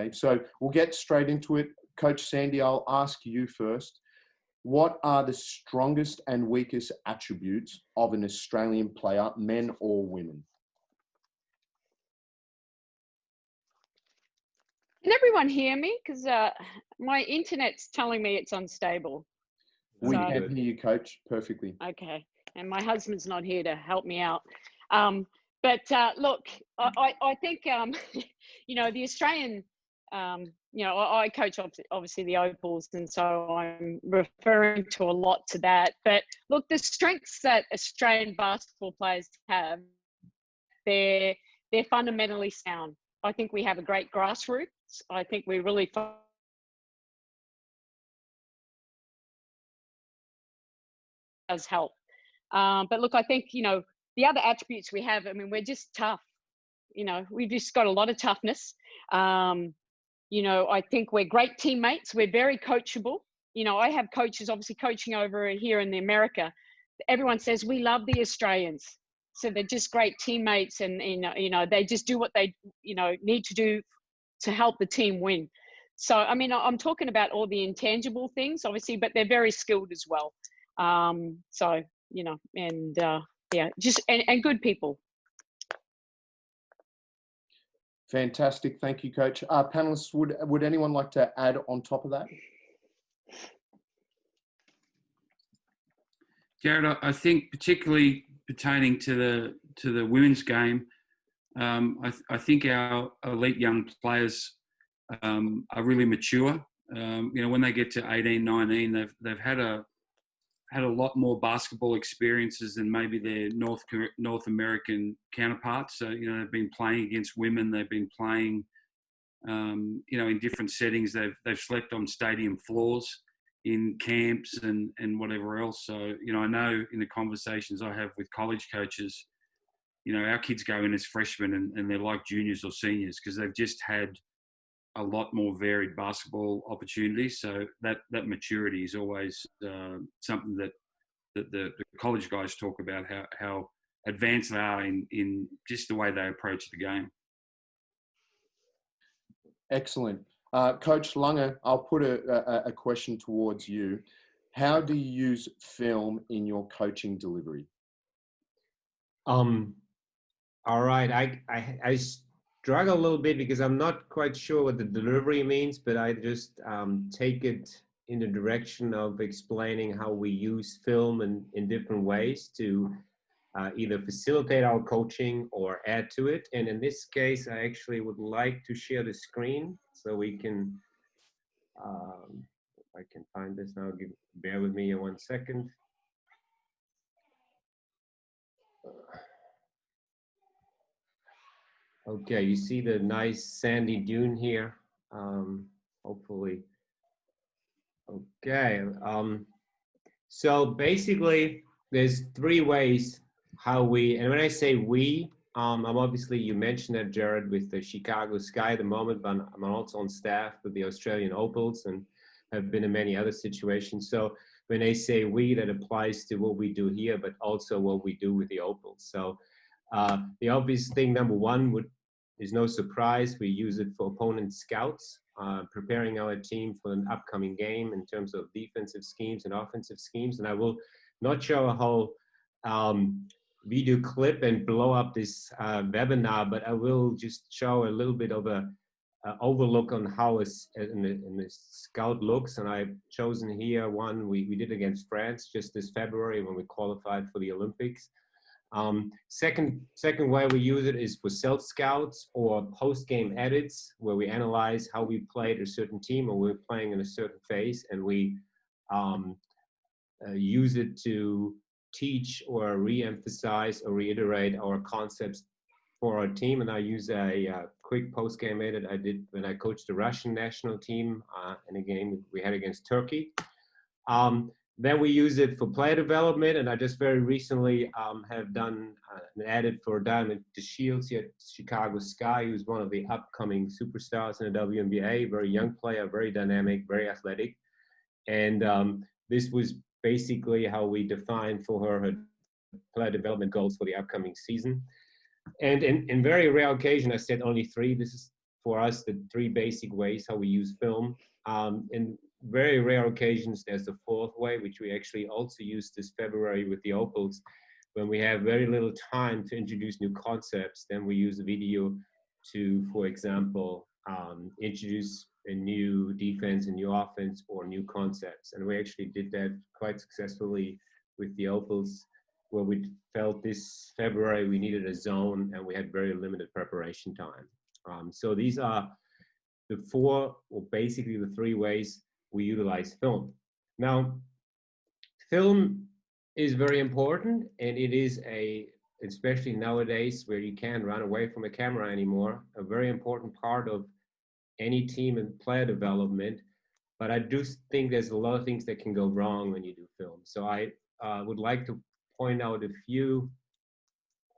Okay, so we'll get straight into it. Coach Sandy, I'll ask you first. What are the strongest and weakest attributes of an Australian player, men or women? Can everyone hear me? Because my internet's telling me it's unstable. We can hear you, Coach, perfectly. Okay, and my husband's not here to help me out. Look, I think, you know, the Australian, you know, I coach obviously the Opals, and so I'm referring to a lot to that. But look, the strengths that Australian basketball players have, they're fundamentally sound. I think we have a great grassroots. I think we really does help. But look, I think, you know, the other attributes we have, I mean, we're just tough. You know, we've just got a lot of toughness. You know, I think we're great teammates. We're very coachable. You know, I have coaches obviously coaching over here in America. Everyone says we love the Australians. So they're just great teammates, and you know, they just do what they, you know, need to do to help the team win. So, I mean, I'm talking about all the intangible things, obviously, but they're very skilled as well. So, you know, and yeah, just, and good people. Fantastic. Thank you, Coach. Panelists, would anyone like to add on top of that? Jared, I think particularly pertaining to the women's game, I think our elite young players are really mature. You know, when they get to 18, 19, they've had a lot more basketball experiences than maybe their North American counterparts. So, you know, they've been playing against women. They've been playing, you know, in different settings. They've slept on stadium floors in camps and whatever else. So, you know, I know in the conversations I have with college coaches, you know, our kids go in as freshmen and they're like juniors or seniors because they've just had a lot more varied basketball opportunities. So that maturity is always something that the college guys talk about, how advanced they are in just the way they approach the game. Excellent. Coach Lange, I'll put a question towards you. How do you use film in your coaching delivery? All right. I struggle a little bit because I'm not quite sure what the delivery means, but I just take it in the direction of explaining how we use film in different ways to either facilitate our coaching or add to it. And in this case, I actually would like to share the screen so we can, if I can find this now, bear with me 1 second. Okay, you see the nice sandy dune here, hopefully. Okay, so basically there's 3 ways how we, and when I say we, I'm obviously, you mentioned that, Jared, with the Chicago Sky at the moment, but I'm also on staff with the Australian Opals and have been in many other situations. So when I say we, that applies to what we do here, but also what we do with the Opals. So the obvious thing, number 1, is no surprise. We use it for opponent scouts, preparing our team for an upcoming game in terms of defensive schemes and offensive schemes. And I will not show a whole video clip and blow up this webinar, but I will just show a little bit of a overlook on how the scout looks. And I've chosen here one we did against France just this February when we qualified for the Olympics. Second way we use it is for self-scouts or post-game edits, where we analyze how we played a certain team or we're playing in a certain phase, and we use it to teach or re-emphasize or reiterate our concepts for our team. And I use a quick post-game edit I did when I coached the Russian national team in a game we had against Turkey. Then we use it for player development, and I just very recently have done an edit for Diamond DeShields here at Chicago Sky, who's one of the upcoming superstars in the WNBA, very young player, very dynamic, very athletic. And this was basically how we defined for her player development goals for the upcoming season. And in very rare occasion, I said only 3. This is for us the three basic ways how we use film. In very rare occasions, there's the fourth way, which we actually also used this February with the Opals. When we have very little time to introduce new concepts, then we use video to, for example, introduce a new defense, a new offense, or new concepts. And we actually did that quite successfully with the Opals, where we felt this February we needed a zone and we had very limited preparation time. So these are the four, or basically the three ways we utilize film. Now, film is very important, and it is especially nowadays where you can't run away from a camera anymore, a very important part of any team and player development. But I do think there's a lot of things that can go wrong when you do film. So I would like to point out a few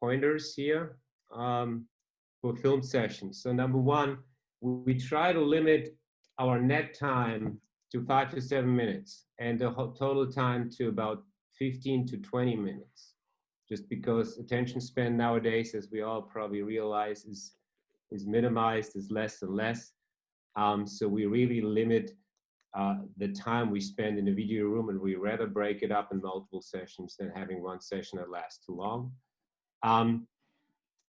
pointers here for film sessions. So number one, we try to limit our net time to 5 to 7 minutes and the total time to about 15 to 20 minutes, just because attention span nowadays, as we all probably realize, is minimized, is less and less. So we really limit the time we spend in the video room, and we rather break it up in multiple sessions than having one session that lasts too long.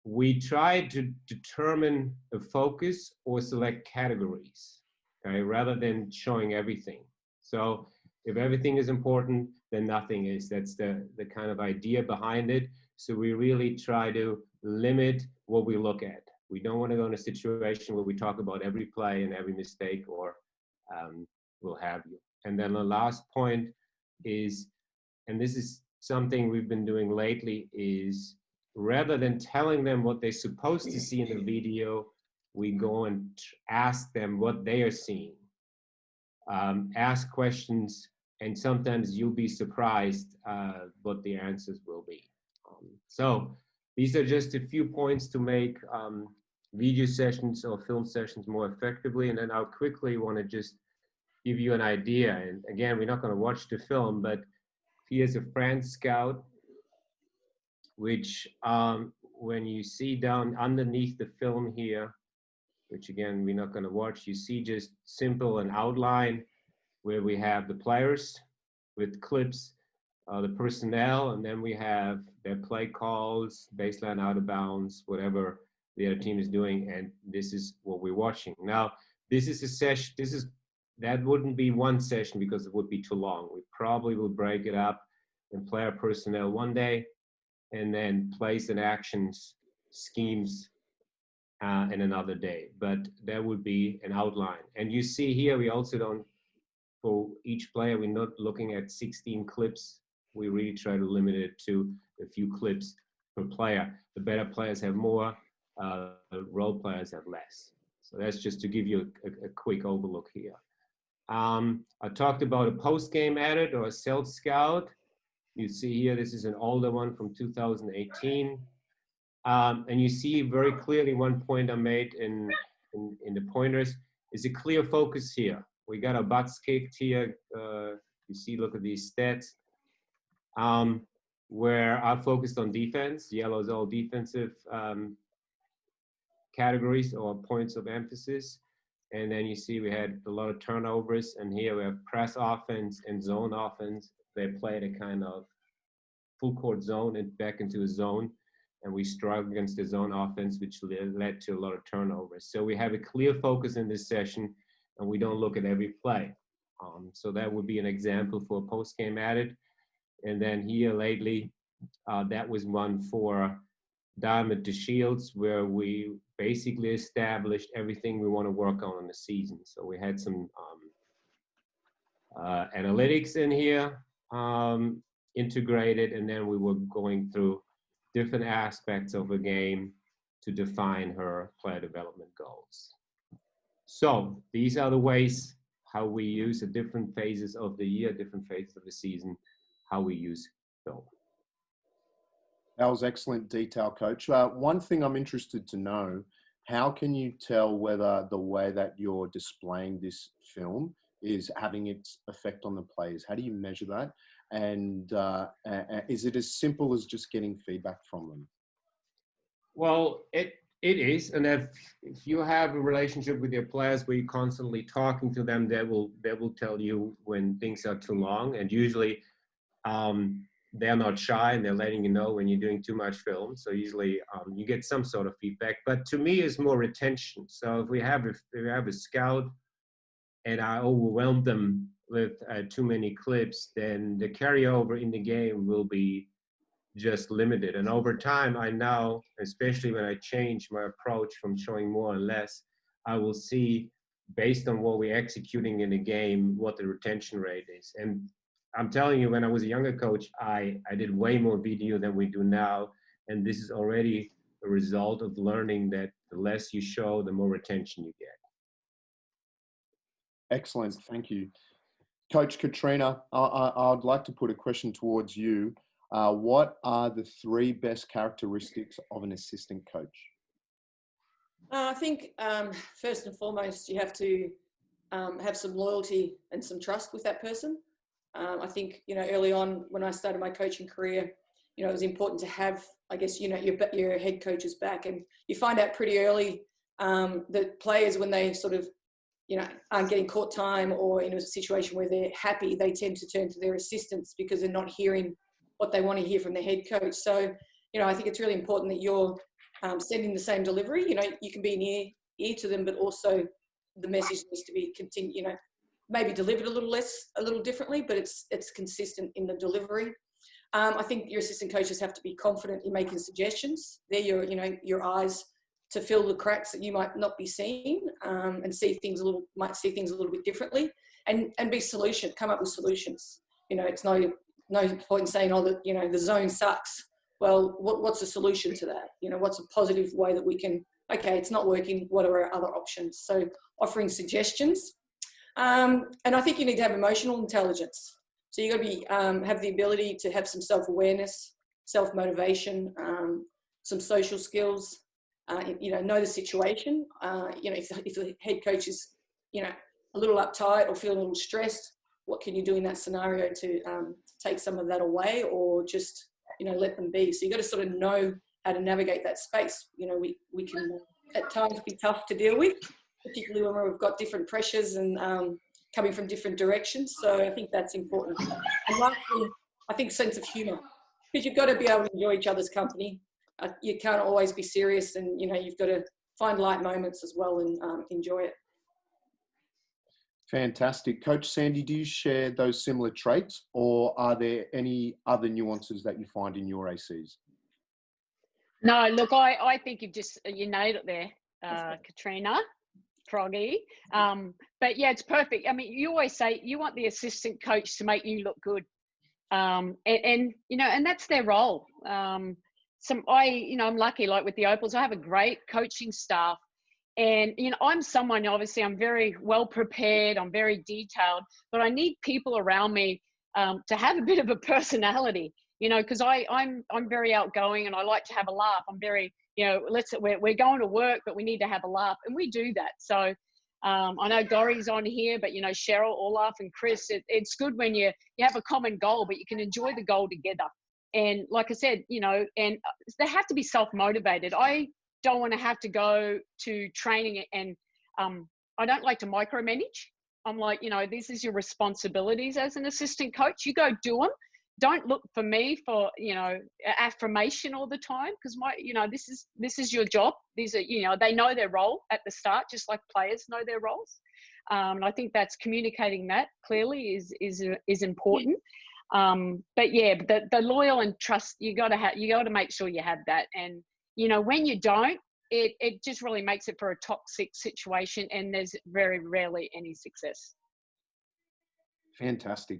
We try to determine a focus or select categories, okay, rather than showing everything. So if everything is important, then nothing is. That's the kind of idea behind it. So we really try to limit what we look at. We don't want to go in a situation where we talk about every play and every mistake, or we'll have you. And then the last point is, and this is something we've been doing lately, is rather than telling them what they're supposed to see in the video, we go and ask them what they are seeing. Ask questions, and sometimes you'll be surprised what the answers will be. So these are just a few points to make video sessions or film sessions more effectively. And then I'll quickly want to just give you an idea. And again, we're not going to watch the film, but here's a France Scout, which when you see down underneath the film here, which again, we're not going to watch, you see just simple an outline where we have the players with clips, the personnel, and then we have their play calls, baseline, out of bounds, whatever the other team is doing, and this is what we're watching. Now, this is a session, that wouldn't be one session because it would be too long. We probably will break it up in player personnel one day, and then plays and actions, schemes in another day. But that would be an outline. And you see here, we also don't, for each player, we're not looking at 16 clips. We really try to limit it to a few clips per player. The better players have more, the role players have less. So that's just to give you a quick overlook here. I talked about a post-game edit or a self-scout. You see here, this is an older one from 2018. And you see very clearly one point I made in the pointers is a clear focus here. We got our butts kicked here. You see, look at these stats. Where I focused on defense. Yellow is all defensive categories or points of emphasis. And then you see we had a lot of turnovers, and here we have press offense and zone offense. They played a kind of full court zone and back into a zone, and we struggled against the zone offense, which led to a lot of turnovers. So we have a clear focus in this session, and we don't look at every play. So that would be an example for a post-game edit. And then here lately, that was one for Diamond to Shields, where we basically established everything we want to work on in the season. So we had some analytics in here integrated, and then we were going through different aspects of a game to define her player development goals. So these are the ways how we use at different phases of the year, different phases of the season, how we use film. That was excellent detail, Coach. One thing I'm interested to know, how can you tell whether the way that you're displaying this film is having its effect on the players? How do you measure that? And is it as simple as just getting feedback from them? Well, It is, and if you have a relationship with your players where you're constantly talking to them, they will tell you when things are too long, and usually they're not shy and they're letting you know when you're doing too much film. So usually you get some sort of feedback. But to me, it's more retention. So if we have a scout and I overwhelm them with too many clips, then the carryover in the game will be just limited. And over time, I now, especially when I change my approach from showing more and less, I will see, based on what we're executing in the game, what the retention rate is. And I'm telling you, when I was a younger coach, I did way more video than we do now. And this is already a result of learning that the less you show, the more retention you get. Excellent, thank you. Coach Katrina, I'd like to put a question towards you. What are the 3 best characteristics of an assistant coach? I think first and foremost, you have to have some loyalty and some trust with that person. I think, early on when I started my coaching career, it was important to have, I guess, your head coach's back. And you find out pretty early that players, when they sort of, aren't getting court time or in a situation where they're happy, they tend to turn to their assistants because they're not hearing what they want to hear from the head coach. So, I think it's really important that you're sending the same delivery. You can be an ear to them, but also the message needs to be maybe delivered a little differently, but it's consistent in the delivery. I think your assistant coaches have to be confident in making suggestions. They're your eyes to fill the cracks that you might not be seeing, and see things a little bit differently, and come up with solutions. It's no point in saying, the zone sucks. Well, what's a solution to that? What's a positive way that we can, okay, it's not working, what are our other options? So offering suggestions. And I think you need to have emotional intelligence. So you've got to be, have the ability to have some self-awareness, self-motivation, some social skills, know the situation. If the head coach is, a little uptight or feeling a little stressed, what can you do in that scenario to take some of that away, or just, let them be? So you've got to sort of know how to navigate that space. We can at times be tough to deal with, particularly when we've got different pressures and coming from different directions. So I think that's important. And lastly, I think sense of humour, because you've got to be able to enjoy each other's company. You can't always be serious, and you've got to find light moments as well and enjoy it. Fantastic. Coach Sandy, do you share those similar traits, or are there any other nuances that you find in your ACs? No, look, I think you nailed it there, Katrina, Froggy. But yeah, it's perfect. I mean, you always say you want the assistant coach to make you look good. And that's their role. I'm lucky, like with the Opals, I have a great coaching staff. And, I'm someone, obviously, I'm very well prepared, I'm very detailed, but I need people around me to have a bit of a personality, because I'm very outgoing and I like to have a laugh. I'm very, we're going to work, but we need to have a laugh, and we do that. So I know Gori's on here, but, Cheryl, Olaf and Chris, it's good when you have a common goal, but you can enjoy the goal together. And like I said, and they have to be self-motivated. I don't want to have to go to training, and I don't like to micromanage. I'm like, this is your responsibilities as an assistant coach. You go do them. Don't look for me for, affirmation all the time, because this is your job. These are, they know their role at the start, just like players know their roles. And I think that's communicating that clearly is important. But yeah, the loyal and trust, you got to make sure you have that. And when you don't, it just really makes it for a toxic situation, and there's very rarely any success. Fantastic.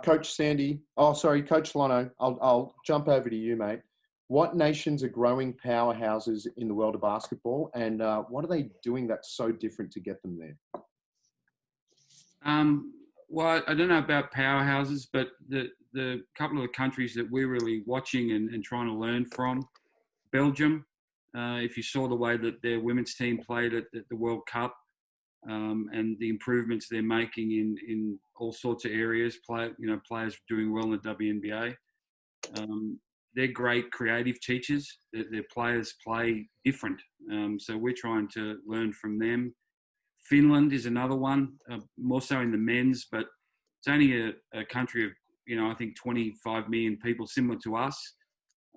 Coach Sandy, Coach Lange, I'll jump over to you, mate. What nations are growing powerhouses in the world of basketball, and what are they doing that's so different to get them there? Well, I don't know about powerhouses, but the couple of the countries that we're really watching and trying to learn from, Belgium, if you saw the way that their women's team played at the World Cup, and the improvements they're making in all sorts of areas, players doing well in the WNBA. they're great creative teachers. Their players play different. So we're trying to learn from them. Finland is another one, more so in the men's, but it's only a country of, I think 25 million people, similar to us,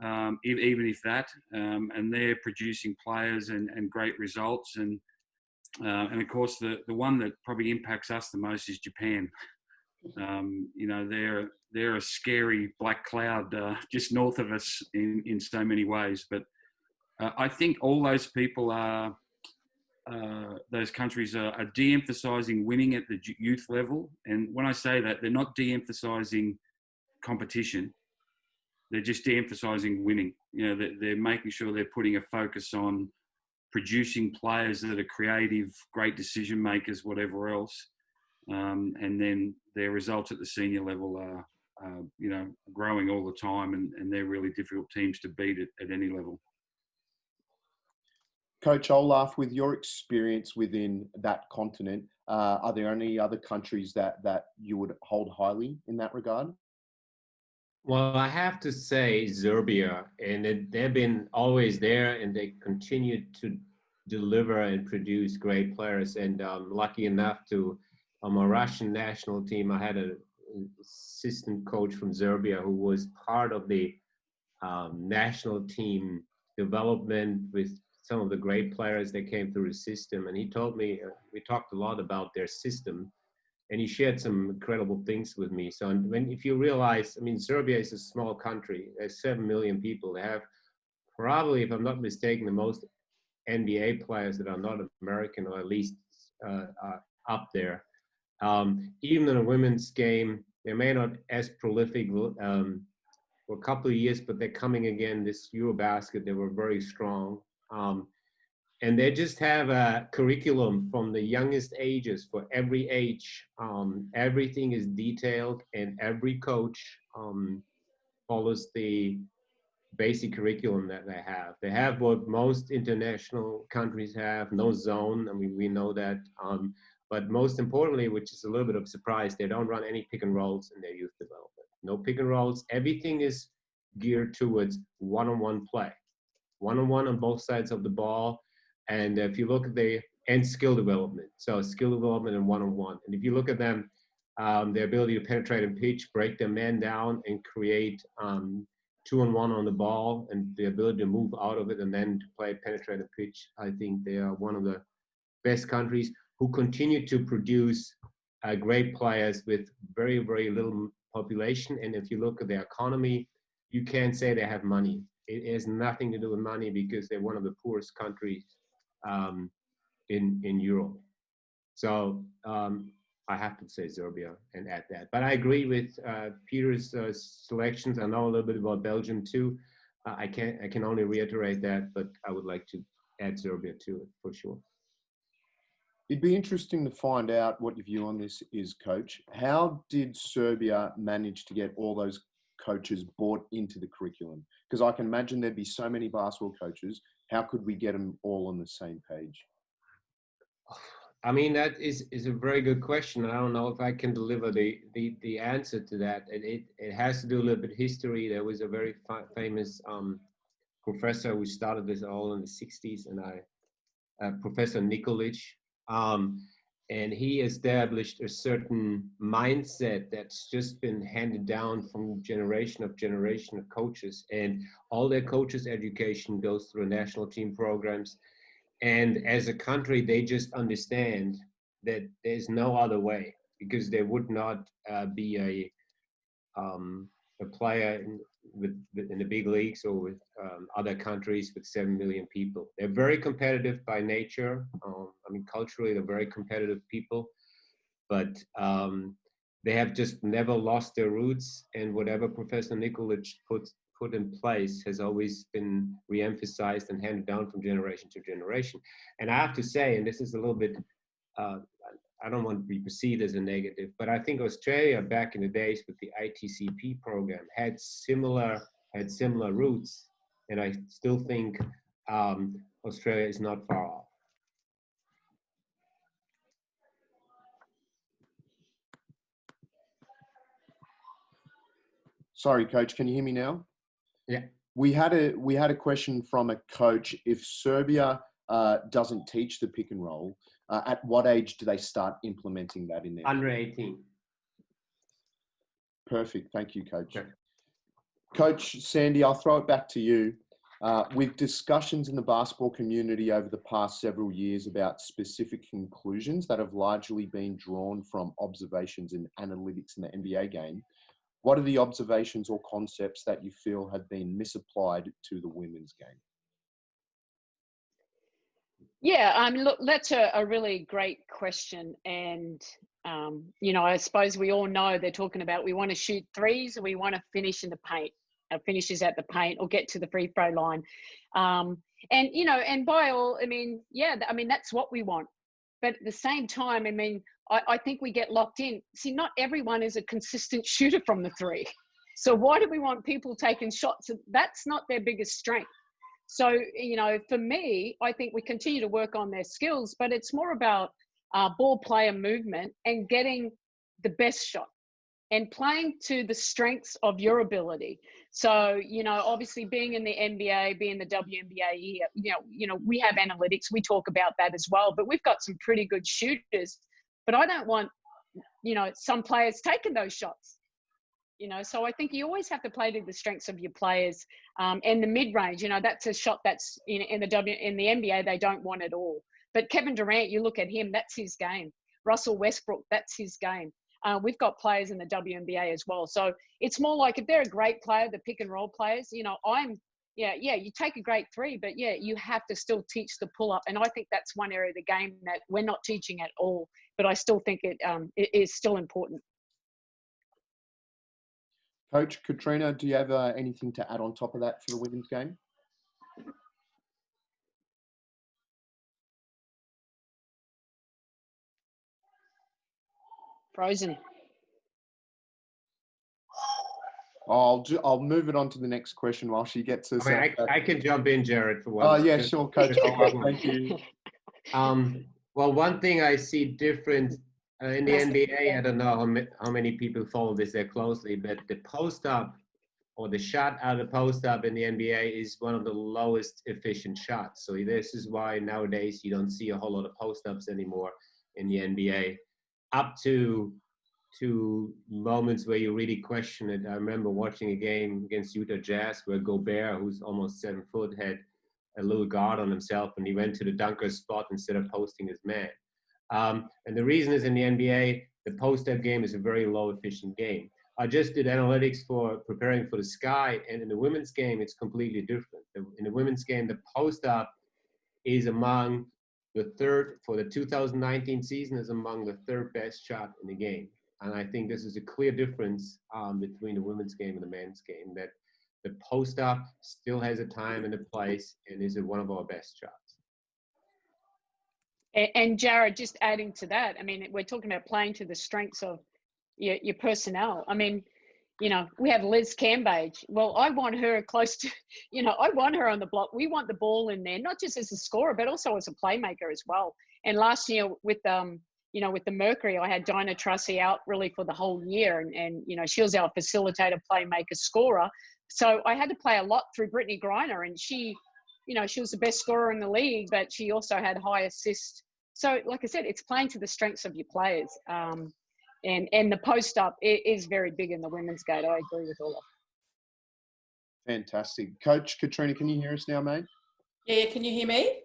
even if that. And they're producing players and great results. And of course, the one that probably impacts us the most is Japan. They're a scary black cloud just north of us in so many ways. But I think all those people are, those countries are de-emphasizing winning at the youth level. And when I say that, they're not de-emphasizing competition. They're just de-emphasizing winning. They're making sure they're putting a focus on producing players that are creative, great decision makers, whatever else. And then their results at the senior level are, growing all the time, and they're really difficult teams to beat at any level. Coach Olaf, with your experience within that continent, are there any other countries that you would hold highly in that regard? Well, I have to say Serbia, and they've been always there, and they continue to deliver and produce great players. And I'm lucky enough to, on my Russian national team, I had an assistant coach from Serbia who was part of the national team development with some of the great players that came through the system. And he told me, we talked a lot about their system, and he shared some incredible things with me. So if you realize, Serbia is a small country. There's 7 million people. They have probably, if I'm not mistaken, the most NBA players that are not American, or at least are up there. Even in the women's game, they may not as prolific for a couple of years, but they're coming again. This Eurobasket, they were very strong. And they just have a curriculum from the youngest ages for every age. Everything is detailed, and every coach follows the basic curriculum that they have. They have what most international countries have, no zone. We know that. But most importantly, which is a little bit of a surprise, they don't run any pick and rolls in their youth development. No pick and rolls. Everything is geared towards one-on-one play. One-on-one on both sides of the ball. And if you look at and skill development. So skill development and one-on-one. And if you look at them, their ability to penetrate and pitch, break their man down, and create 2-on-1 on the ball, and the ability to move out of it and then to play penetrate and pitch. I think they are one of the best countries who continue to produce great players with very, very little population. And if you look at their economy, you can't say they have money. It has nothing to do with money, because they're one of the poorest countries in Europe. So I have to say Serbia and add that. But I agree with Peter's selections. I know a little bit about Belgium too. I can only reiterate that, but I would like to add Serbia to it for sure. It'd be interesting to find out what your view on this is, Coach. How did Serbia manage to get all those coaches bought into the curriculum? Because I can imagine there'd be so many basketball coaches. How could we get them all on the same page? That is a very good question. I don't know if I can deliver the answer to that. It has to do a little bit of history. There was a very famous professor who started this all in the 60s, and Professor Nikolic. And he established a certain mindset that's just been handed down from generation of coaches, and all their coaches' education goes through national team programs. And as a country, they just understand that there's no other way, because there would not be a player in the big leagues or with other countries with 7 million people. They're very competitive by nature. Culturally, they're very competitive people, but they have just never lost their roots. And whatever Professor Nikolic put in place has always been re-emphasized and handed down from generation to generation. And I have to say, and this is a little bit, I don't want to be perceived as a negative, but I think Australia back in the days with the ITCP program had similar roots, and I still think Australia is not far off. Sorry, Coach, can you hear me now? Yeah. We had a question from a coach. If Serbia doesn't teach the pick and roll, at what age do they start implementing that in there? Under 18. Perfect. Thank you, Coach. Okay. Coach Sandy, I'll throw it back to you. With discussions in the basketball community over the past several years about specific conclusions that have largely been drawn from observations and analytics in the NBA game, what are the observations or concepts that you feel have been misapplied to the women's game? Yeah, look, that's a really great question. And, I suppose we all know they're talking about we want to shoot threes or we want to finish in the paint, finishes at the paint or get to the free throw line. And by all, that's what we want. But at the same time, I think we get locked in. See, not everyone is a consistent shooter from the three. So why do we want people taking shots? That's not their biggest strength. So, for me, I think we continue to work on their skills, but it's more about ball player movement and getting the best shot and playing to the strengths of your ability. So, obviously being in the NBA, being the WNBA here, we have analytics. We talk about that as well, but we've got some pretty good shooters, but I don't want, some players taking those shots. So I think you always have to play to the strengths of your players. And the mid-range, that's a shot that's in the NBA, they don't want at all. But Kevin Durant, you look at him, that's his game. Russell Westbrook, that's his game. We've got players in the WNBA as well. So it's more like if they're a great player, the pick and roll players, you take a great three, but you have to still teach the pull up. And I think that's one area of the game that we're not teaching at all, but I still think it is still important. Coach Katrina, do you have anything to add on top of that for the women's game? Frozen. I'll move it on to the next question while she gets us. I can jump in, Jared, for one. Oh yeah, sure, Coach. Thank you. Well, one thing I see different in the NBA, I don't know how many people follow this there closely, but the post up or the shot out of the post up in the NBA is one of the lowest efficient shots. So this is why nowadays you don't see a whole lot of post ups anymore in the NBA. Up to moments where you really question it. I remember watching a game against Utah Jazz where Gobert, who's almost 7 foot, had a little guard on himself and he went to the dunker spot instead of posting his man. And the reason is in the NBA, the post-up game is a very low efficient game. I just did analytics for preparing for the Sky, and in the women's game, it's completely different. In the women's game, the post-up is among the third, for the 2019 season, is among the third best shot in the game. And I think this is a clear difference between the women's game and the men's game, that the post-up still has a time and a place and is one of our best shots. And Jared, just adding to that, we're talking about playing to the strengths of your personnel. We have Liz Cambage. Well, I want her close to, I want her on the block. We want the ball in there, not just as a scorer, but also as a playmaker as well. And last year with the Mercury, I had Dinah Trussy out really for the whole year. And she was our facilitator, playmaker, scorer. So I had to play a lot through Brittany Griner, and she was the best scorer in the league, but she also had high assists. So like I said, it's playing to the strengths of your players. And the post up is very big in the women's game. I agree with Olaf. Fantastic. Coach Katrina, can you hear us now, mate? Yeah, can you hear me?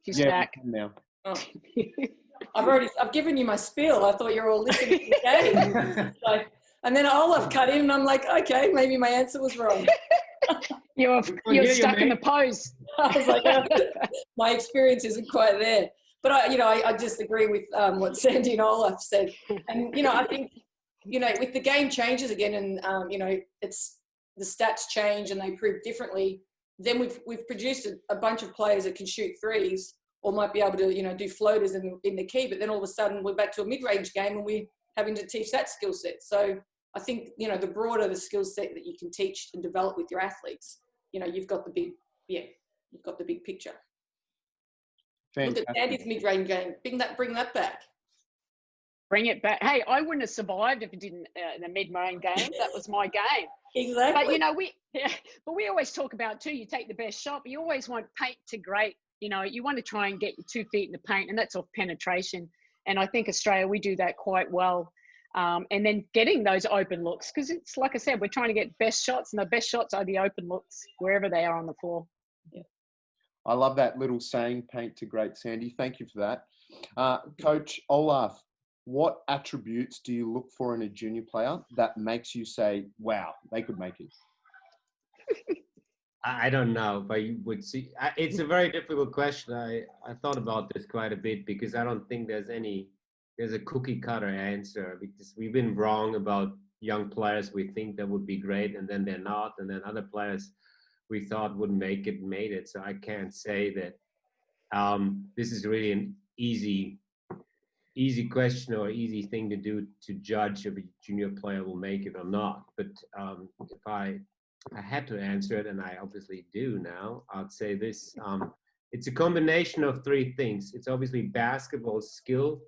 She's back now. Oh. I've given you my spiel. I thought you were all listening to the game. And then Olaf cut in and I'm like, okay, maybe my answer was wrong. You're stuck in the pose. I was like, my experience isn't quite there. But I just agree with what Sandy and Olaf said. And, I think, with the game changes again and, it's the stats change and they prove differently, then we've produced a bunch of players that can shoot threes or might be able to, do floaters in the key. But then all of a sudden we're back to a mid-range game and we're having to teach that skill set. So I think, the broader the skill set that you can teach and develop with your athletes, you've got the big picture. Fantastic. Look at Sandy's mid-range game. Bring that back. bring it back. Hey, I wouldn't have survived if it didn't in the mid-Marine games. That was my game. Exactly. But, you know, we always talk about too, you take the best shot, but you always want paint to great. You know, you want to try and get your 2 feet in the paint, and that's off penetration. And I think Australia, we do that quite well. And then getting those open looks, because it's like I said, we're trying to get best shots, and the best shots are the open looks wherever they are on the floor. Yeah. I love that little saying, paint to great, Sandy. Thank you for that. Coach Olaf, what attributes do you look for in a junior player that makes you say, wow, they could make it? I don't know, but you would see. It's a very difficult question. I thought about this quite a bit because I don't think there's a cookie cutter answer, because we've been wrong about young players we think that would be great and then they're not, and then other players we thought wouldn't make it made it. So I can't say that this is really an easy question or easy thing to do to judge if a junior player will make it or not. But if I had to answer it, and I obviously do now, I'd say this. It's a combination of 3 things. It's obviously basketball skill,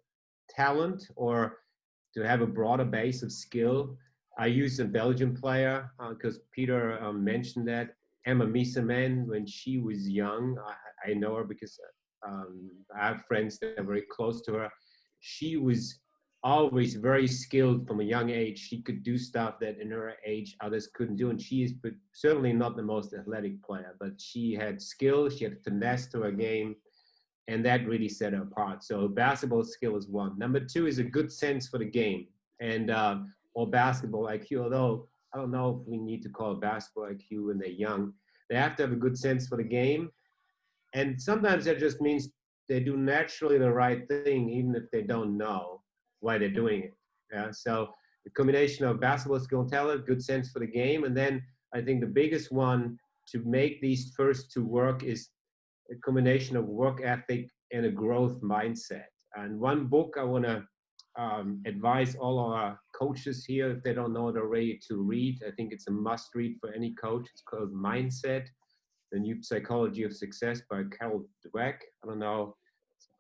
talent, or to have a broader base of skill. I use a Belgian player because Peter mentioned that. Emma Miseman, when she was young, I know her because I have friends that are very close to her. She was always very skilled from a young age. She could do stuff that in her age others couldn't do, and she is certainly not the most athletic player, but she had skill, she had finesse to her game, and that really set her apart. So basketball skill is 1. Number 2 is a good sense for the game, and or basketball IQ, although I don't know if we need to call it basketball IQ when they're young. They have to have a good sense for the game, and sometimes that just means they do naturally the right thing even if they don't know why they're doing it. Yeah. So the combination of basketball skill and talent, good sense for the game, and then I think the biggest one to make these first 2 work is a combination of work ethic and a growth mindset. And one book I want to advise all our coaches here, if they don't know it already, to read. I think it's a must read for any coach. It's called Mindset, The New Psychology of Success by Carol Dweck. I don't know,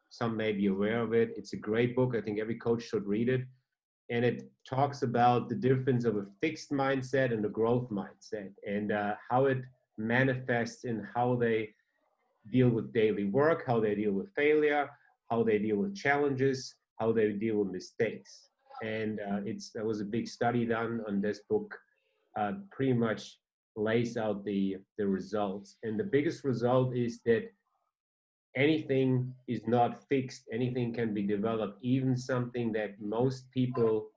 some may be aware of it. It's a great book. I think every coach should read it. And it talks about the difference of a fixed mindset and a growth mindset, and how it manifests in how they deal with daily work, how they deal with failure, how they deal with challenges, how they deal with mistakes. And there was a big study done on this book, pretty much lays out the results. And the biggest result is that anything is not fixed, anything can be developed, even something that most people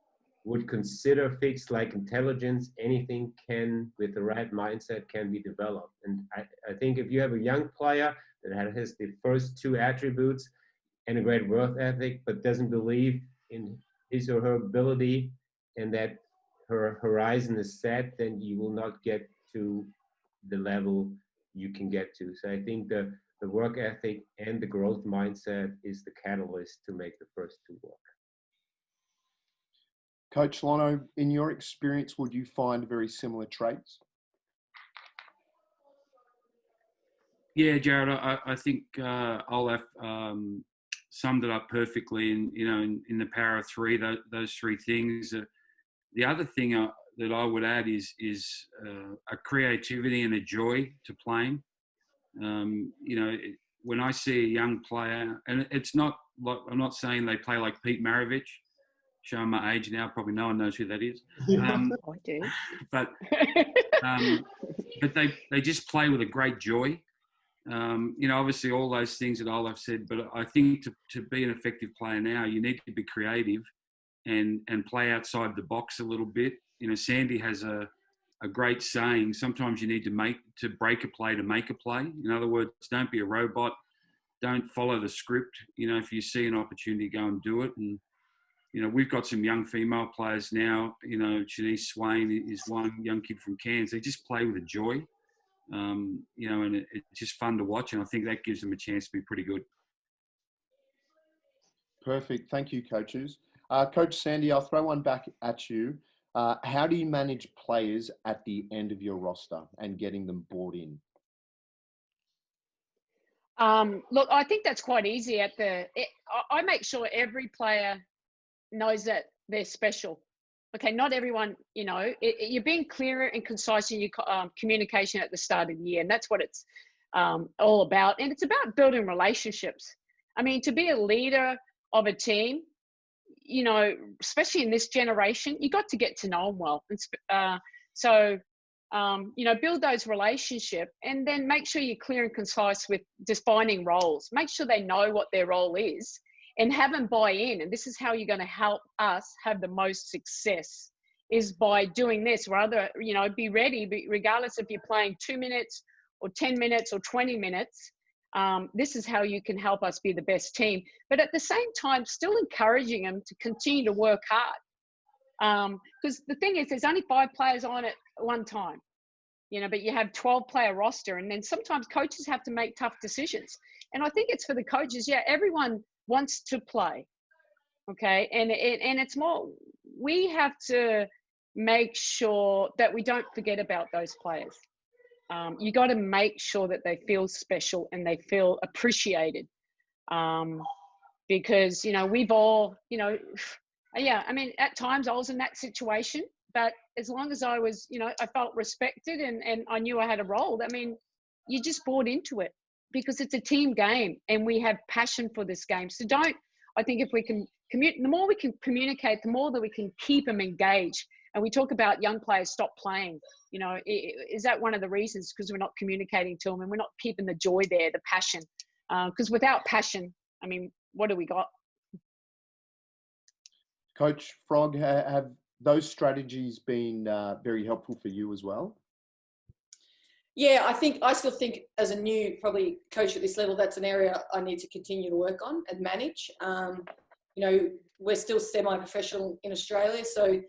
would consider fixed, like intelligence, anything can, with the right mindset, can be developed. And I think if you have a young player that has the first 2 attributes and a great work ethic, but doesn't believe in his or her ability and that her horizon is set, then you will not get to the level you can get to. So I think the work ethic and the growth mindset is the catalyst to make the first 2 work. Coach Lano, in your experience, would you find very similar traits? Yeah, Jared, I think Olaf summed it up perfectly. And in the power of 3, those 3 things. The other thing that I would add is a creativity and a joy to playing. When I see a young player, and it's not like, I'm not saying they play like Pete Maravich, showing my age now, probably no one knows who that is. I do. But they just play with a great joy. Obviously all those things that Olaf said, but I think to be an effective player now, you need to be creative and play outside the box a little bit. Sandy has a great saying, sometimes you need to break a play to make a play. In other words, don't be a robot. Don't follow the script. If you see an opportunity, go and do it. And, we've got some young female players now. Shanice Swain is one young kid from Cairns. They just play with a joy, and it's just fun to watch. And I think that gives them a chance to be pretty good. Perfect. Thank you, coaches. Coach Sandy, I'll throw one back at you. How do you manage players at the end of your roster and getting them bought in? Look, I think that's quite easy. I make sure every player knows that they're special. Okay, not everyone, you know, you're being clearer and concise in your communication at the start of the year, and that's what it's all about. And it's about building relationships. I mean, to be a leader of a team, you know, especially in this generation, you got to get to know them well. You know, build those relationships, and then make sure you're clear and concise with defining roles. Make sure they know what their role is, and have them buy in. And this is how you're going to help us have the most success, is by doing this. Rather, you know, be ready, regardless if you're playing 2 minutes or 10 minutes or 20 minutes. This is how you can help us be the best team. But at the same time, still encouraging them to continue to work hard. Because the thing is, there's only 5 players on at one time, you know, but you have 12-player roster. And then sometimes coaches have to make tough decisions. And I think it's for the coaches. Yeah, everyone wants to play. Okay. And it's more, we have to make sure that we don't forget about those players. You got to make sure that they feel special and they feel appreciated. Because, you know, we've all, you know, yeah, I mean, at times I was in that situation, but as long as I was, you know, I felt respected and I knew I had a role, I mean, you just bought into it, because it's a team game and we have passion for this game. So I think if we can the more we can communicate, the more that we can keep them engaged. And we talk about young players stop playing, you know, is that one of the reasons? Because we're not communicating to them and we're not keeping the joy there, the passion. Because without passion, I mean, what do we got? Coach Frog, have those strategies been very helpful for you as well? Yeah, I still think as a new probably coach at this level, that's an area I need to continue to work on and manage. You know, we're still semi-professional in Australia. So,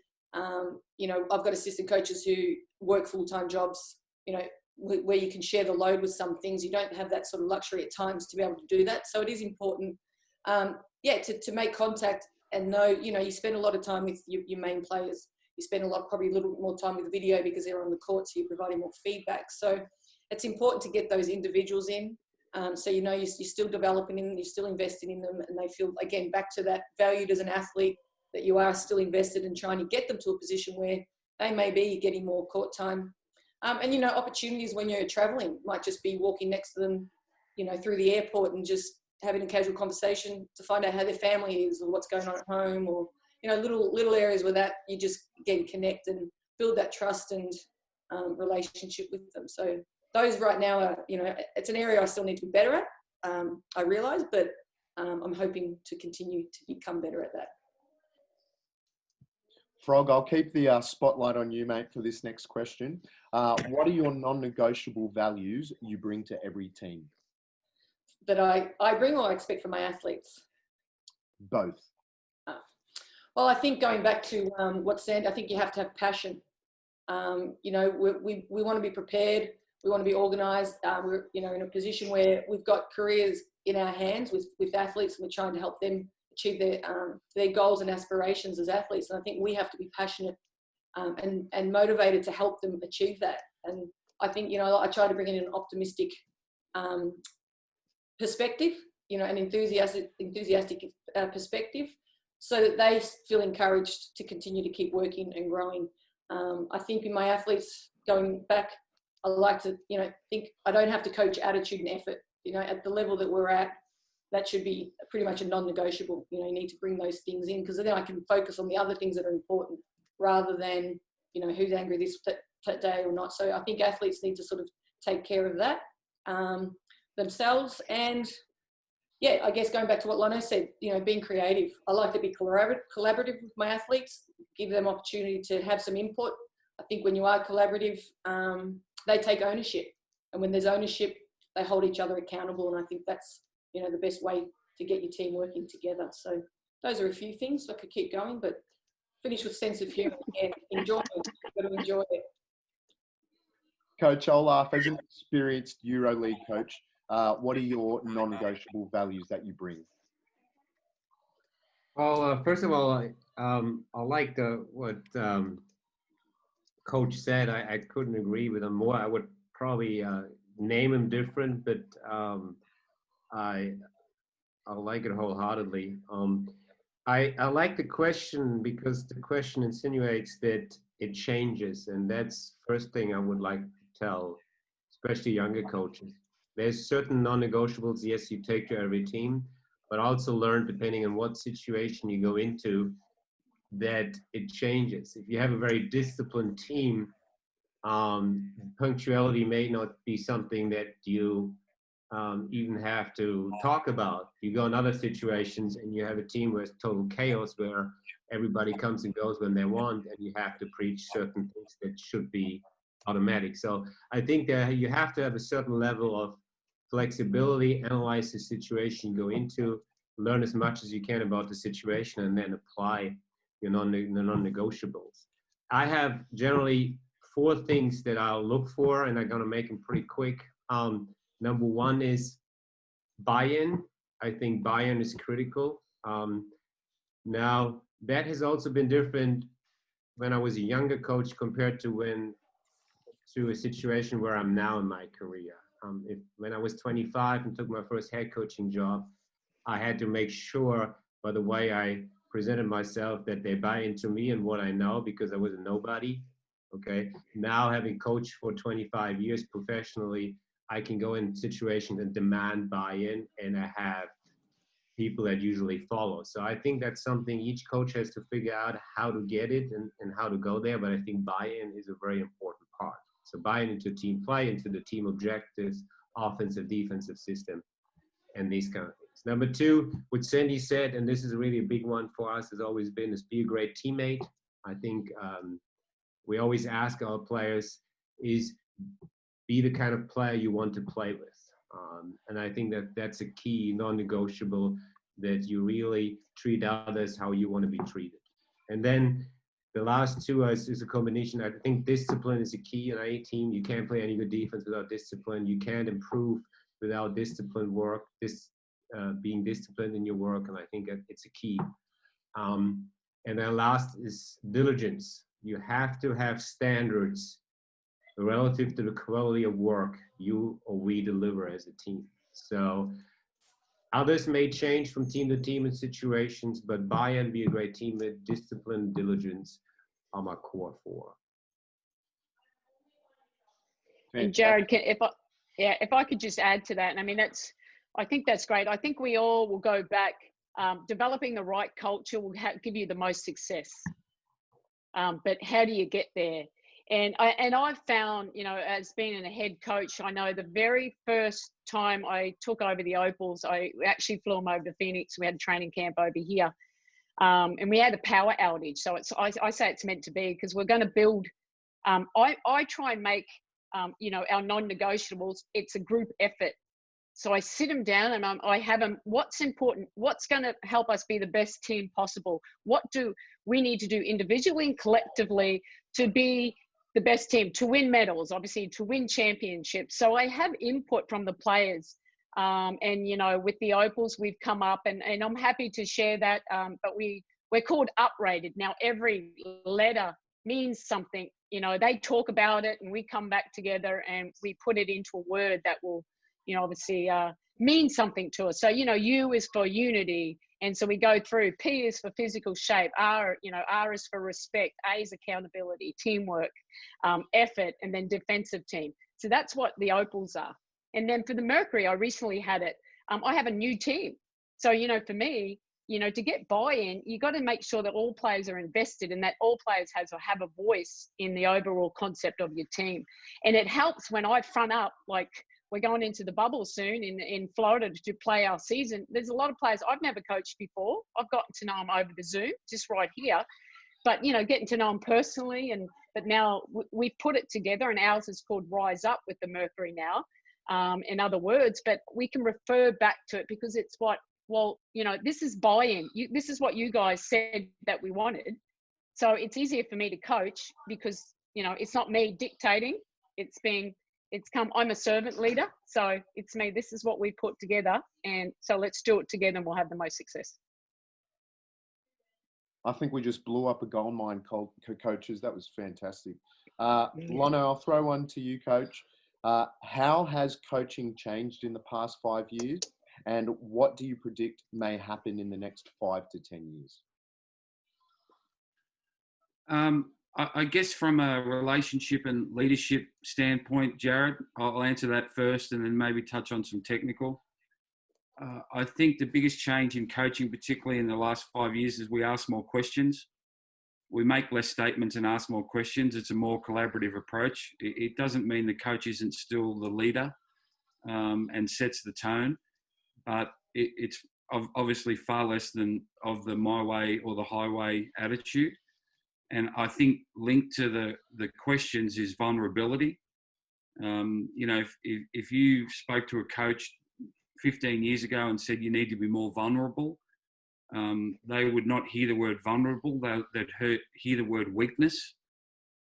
you know, I've got assistant coaches who work full-time jobs, you know, where you can share the load with some things. You don't have that sort of luxury at times to be able to do that. So it is important, to make contact and know, you know, you spend a lot of time with your main players. You spend probably a little bit more time with the video because they're on the court, so you're providing more feedback. So it's important to get those individuals in. So, you know, you're still developing them, you're still investing in them, and they feel, again, back to that valued as an athlete, that you are still invested in trying to get them to a position where they may be getting more court time. And, you know, opportunities when you're traveling might just be walking next to them, you know, through the airport and just having a casual conversation to find out how their family is or what's going on at home, or, you know, little areas where that you just again connect and build that trust and relationship with them. So those right now are, you know, it's an area I still need to be better at. I realise, but I'm hoping to continue to become better at that. Frog, I'll keep the spotlight on you, mate, for this next question. What are your non-negotiable values you bring to every team? That I bring or I expect from my athletes? Both. Well, I think going back to what Sandy, I think you have to have passion. You know, we want to be prepared. We want to be organised. We're, you know, in a position where we've got careers in our hands with athletes, and we're trying to help them achieve their goals and aspirations as athletes. And I think we have to be passionate and motivated to help them achieve that. And I think, you know, I try to bring in an optimistic perspective, you know, an enthusiastic perspective, so that they feel encouraged to continue to keep working and growing. I think in my athletes, going back, I like to, you know, think I don't have to coach attitude and effort. You know, at the level that we're at, that should be pretty much a non-negotiable. You know, you need to bring those things in, because then I can focus on the other things that are important rather than, you know, who's angry this day or not. So I think athletes need to sort of take care of that themselves. And yeah, I guess going back to what Lano said, you know, being creative. I like to be collaborative with my athletes, give them opportunity to have some input. I think when you are collaborative, they take ownership. And when there's ownership, they hold each other accountable. And I think that's, you know, the best way to get your team working together. So those are a few things. I could keep going, but finish with sense of humour and enjoy it. You've got to enjoy it. Coach Olaf, as an experienced EuroLeague coach, what are your non-negotiable values that you bring? Well, first of all, I like what Coach said. I couldn't agree with him more. I would probably name him different, but I like it wholeheartedly. I like the question because the question insinuates that it changes, and that's first thing I would like to tell, especially younger coaches. There's certain non-negotiables, yes, you take to every team, but also learn, depending on what situation you go into, that it changes. If you have a very disciplined team, punctuality may not be something that you even have to talk about. You go in other situations and you have a team where it's total chaos, where everybody comes and goes when they want, and you have to preach certain things that should be automatic. So I think that you have to have a certain level of flexibility, analyze the situation you go into, learn as much as you can about the situation, and then apply your non-negotiables. I have generally 4 things that I'll look for, and I'm going to make them pretty quick. Number 1 is buy-in. I think buy-in is critical. Now, that has also been different when I was a younger coach compared to a situation where I'm now in my career. When I was 25 and took my first head coaching job, I had to make sure by the way I presented myself that they buy into me and what I know, because I was a nobody. Okay. Now, having coached for 25 years professionally, I can go in situations and demand buy-in, and I have people that usually follow. So I think that's something each coach has to figure out how to get it and how to go there. But I think buy-in is a very important part. So buy-in into team play, into the team objectives, offensive, defensive system, and these kind of things. Number 2, what Sandy said, and this is really a big one for us, has always been, is be a great teammate. I think we always ask our players is be the kind of player you want to play with. And I think that that's a key non-negotiable, that you really treat others how you want to be treated. And then the last 2 is a combination. I think discipline is a key in any team. You can't play any good defense without discipline. You can't improve without disciplined work, being disciplined in your work. And I think that it's a key. And then last is diligence. You have to have standards relative to the quality of work you or we deliver as a team. So others may change from team to team in situations, but buy-in, be a great teammate, discipline, diligence are my core 4. And Jared, if I could just add to that, and I mean, I think that's great. I think we all will go back. Developing the right culture will give you the most success. But how do you get there? And I've found, as being a head coach, I know the very first time I took over the Opals, I actually flew them over to Phoenix. We had a training camp over here, and we had a power outage. So I say it's meant to be, because we're going to build. I try and make, our non-negotiables. It's a group effort. So I sit them down and I have them. What's important? What's going to help us be the best team possible? What do we need to do individually and collectively to be the best team, to win medals, obviously to win championships? So I have input from the players. And, with the Opals, we've come up and I'm happy to share that. But we're called uprated. Now, every letter means something. They talk about it and we come back together and we put it into a word that will, obviously mean something to us. So, U is for unity. And so we go through. P is for physical shape. R is for respect. A is accountability, teamwork, effort, and then defensive team. So that's what the Opals are. And then for the Mercury, I recently had it. I have a new team. So, for me, to get buy-in, you got to make sure that all players are invested and that all players have a voice in the overall concept of your team. And it helps when I front up, like, we're going into the bubble soon in Florida to play our season. There's a lot of players I've never coached before. I've gotten to know them over the Zoom, just right here. But, getting to know them personally. But now we've put it together, and ours is called Rise Up with the Mercury now, in other words. But we can refer back to it because it's this is buy-in. This is what you guys said that we wanted. So it's easier for me to coach because, it's not me dictating. I'm a servant leader. So it's me. This is what we put together. And so let's do it together and we'll have the most success. I think we just blew up a gold mine, coaches. That was fantastic. Lana, I'll throw one to you, Coach. How has coaching changed in the past 5 years? And what do you predict may happen in the next 5 to 10 years? I guess from a relationship and leadership standpoint, Jared, I'll answer that first and then maybe touch on some technical. I think the biggest change in coaching, particularly in the last 5 years, is we ask more questions. We make less statements and ask more questions. It's a more collaborative approach. It doesn't mean the coach isn't still the leader and sets the tone, but it's obviously far less than of the my way or the highway attitude. And I think linked to the questions is vulnerability. If you spoke to a coach 15 years ago and said you need to be more vulnerable, they would not hear the word vulnerable. They'd hear the word weakness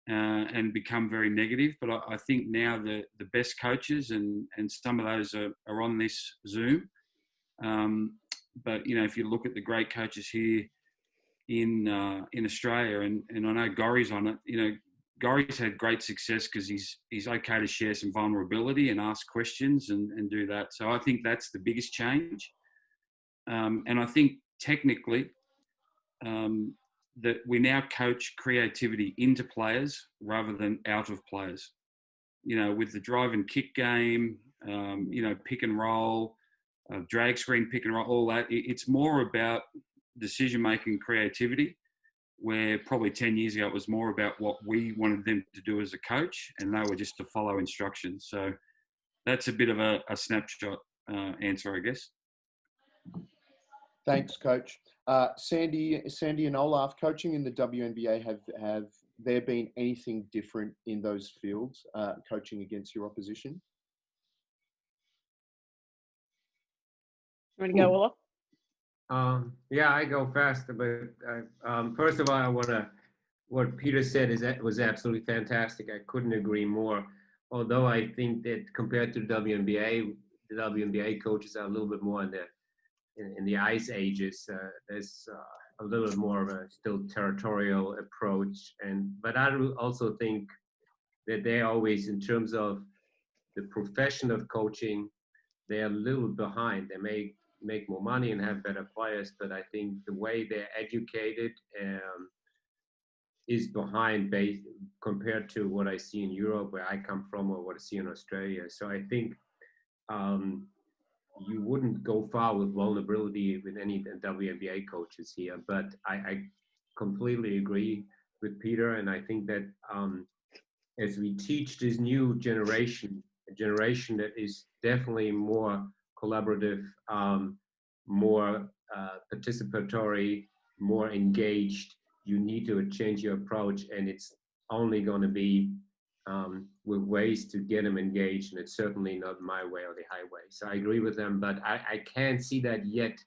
and become very negative. But I think now the best coaches, and some of those are on this Zoom. But, if you look at the great coaches here in Australia, and I know Gori's on it, Gori's had great success because he's okay to share some vulnerability and ask questions and do that. So I think that's the biggest change. And I think technically that we now coach creativity into players rather than out of players. With the drive and kick game, pick and roll, drag screen, pick and roll, all that. It's more about decision-making creativity, where probably 10 years ago it was more about what we wanted them to do as a coach, and they were just to follow instructions. So that's a bit of a snapshot answer, I guess. Thanks, Coach. Sandy and Olaf, coaching in the WNBA, have there been anything different in those fields, coaching against your opposition? You want to go, Olaf? Yeah, I go faster, but first of all, what Peter said was absolutely fantastic. I couldn't agree more. Although I think that compared to the WNBA coaches are a little bit more in the ice ages. There's a little bit more of a still territorial approach, but I also think that they always, in terms of the profession of coaching, they're a little behind. They may make more money and have better players, but I think the way they're educated is behind compared to what I see in Europe, where I come from, or what I see in Australia. So I think you wouldn't go far with vulnerability with any WNBA coaches here, but I completely agree with Peter, and I think that as we teach this new generation, a generation that is definitely more collaborative, more participatory, more engaged, you need to change your approach, and it's only going to be with ways to get them engaged, and it's certainly not my way or the highway. So I agree with them, but I can't see that yet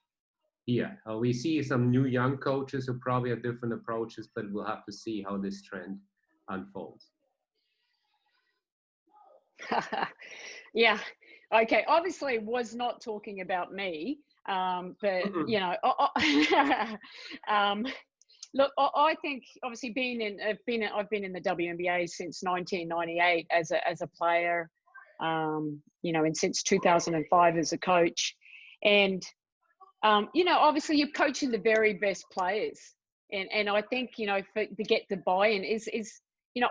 here. We see some new young coaches who probably have different approaches, but we'll have to see how this trend unfolds. Yeah. Okay. Obviously, was not talking about me, but look, I think obviously I've been in the WNBA since 1998 as a player, and since 2005 as a coach, and obviously you're coaching the very best players, and I think to get the buy-in is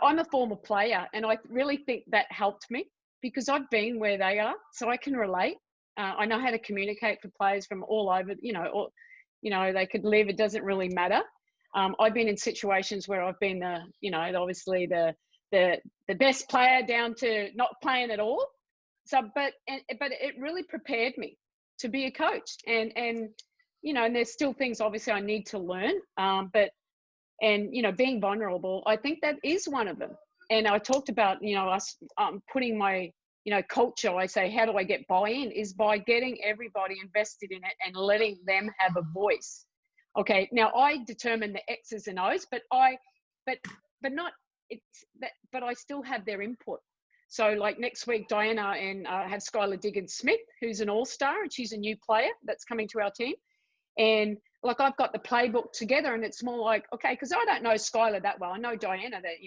I'm a former player, and I really think that helped me because I've been where they are, so I can relate. I know how to communicate for players from all over, they could live. It doesn't really matter. I've been in situations where I've been obviously the best player down to not playing at all. So, but it really prepared me to be a coach, and there's still things obviously I need to learn. Being vulnerable, I think that is one of them. And I talked about, us putting my, culture. I say, how do I get buy-in? Is by getting everybody invested in it and letting them have a voice. Okay, now I determine the X's and O's, but I still have their input. So like next week, Diana and I have Skylar Diggins-Smith, who's an all-star, and she's a new player that's coming to our team. And like I've got the playbook together, and it's more like, okay, because I don't know Skylar that well. I know Diana, that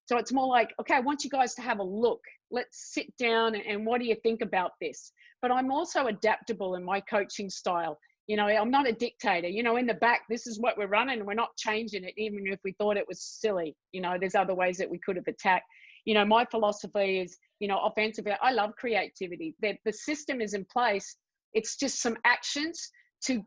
So it's more like, okay, I want you guys to have a look. Let's sit down and what do you think about this? But I'm also adaptable in my coaching style. You know, I'm not a dictator. You know, in the back, this is what we're running and we're not changing it, even if we thought it was silly. You know, there's other ways that we could have attacked. You know, my philosophy is, you know, offensively, I love creativity. The system is in place. It's just some actions to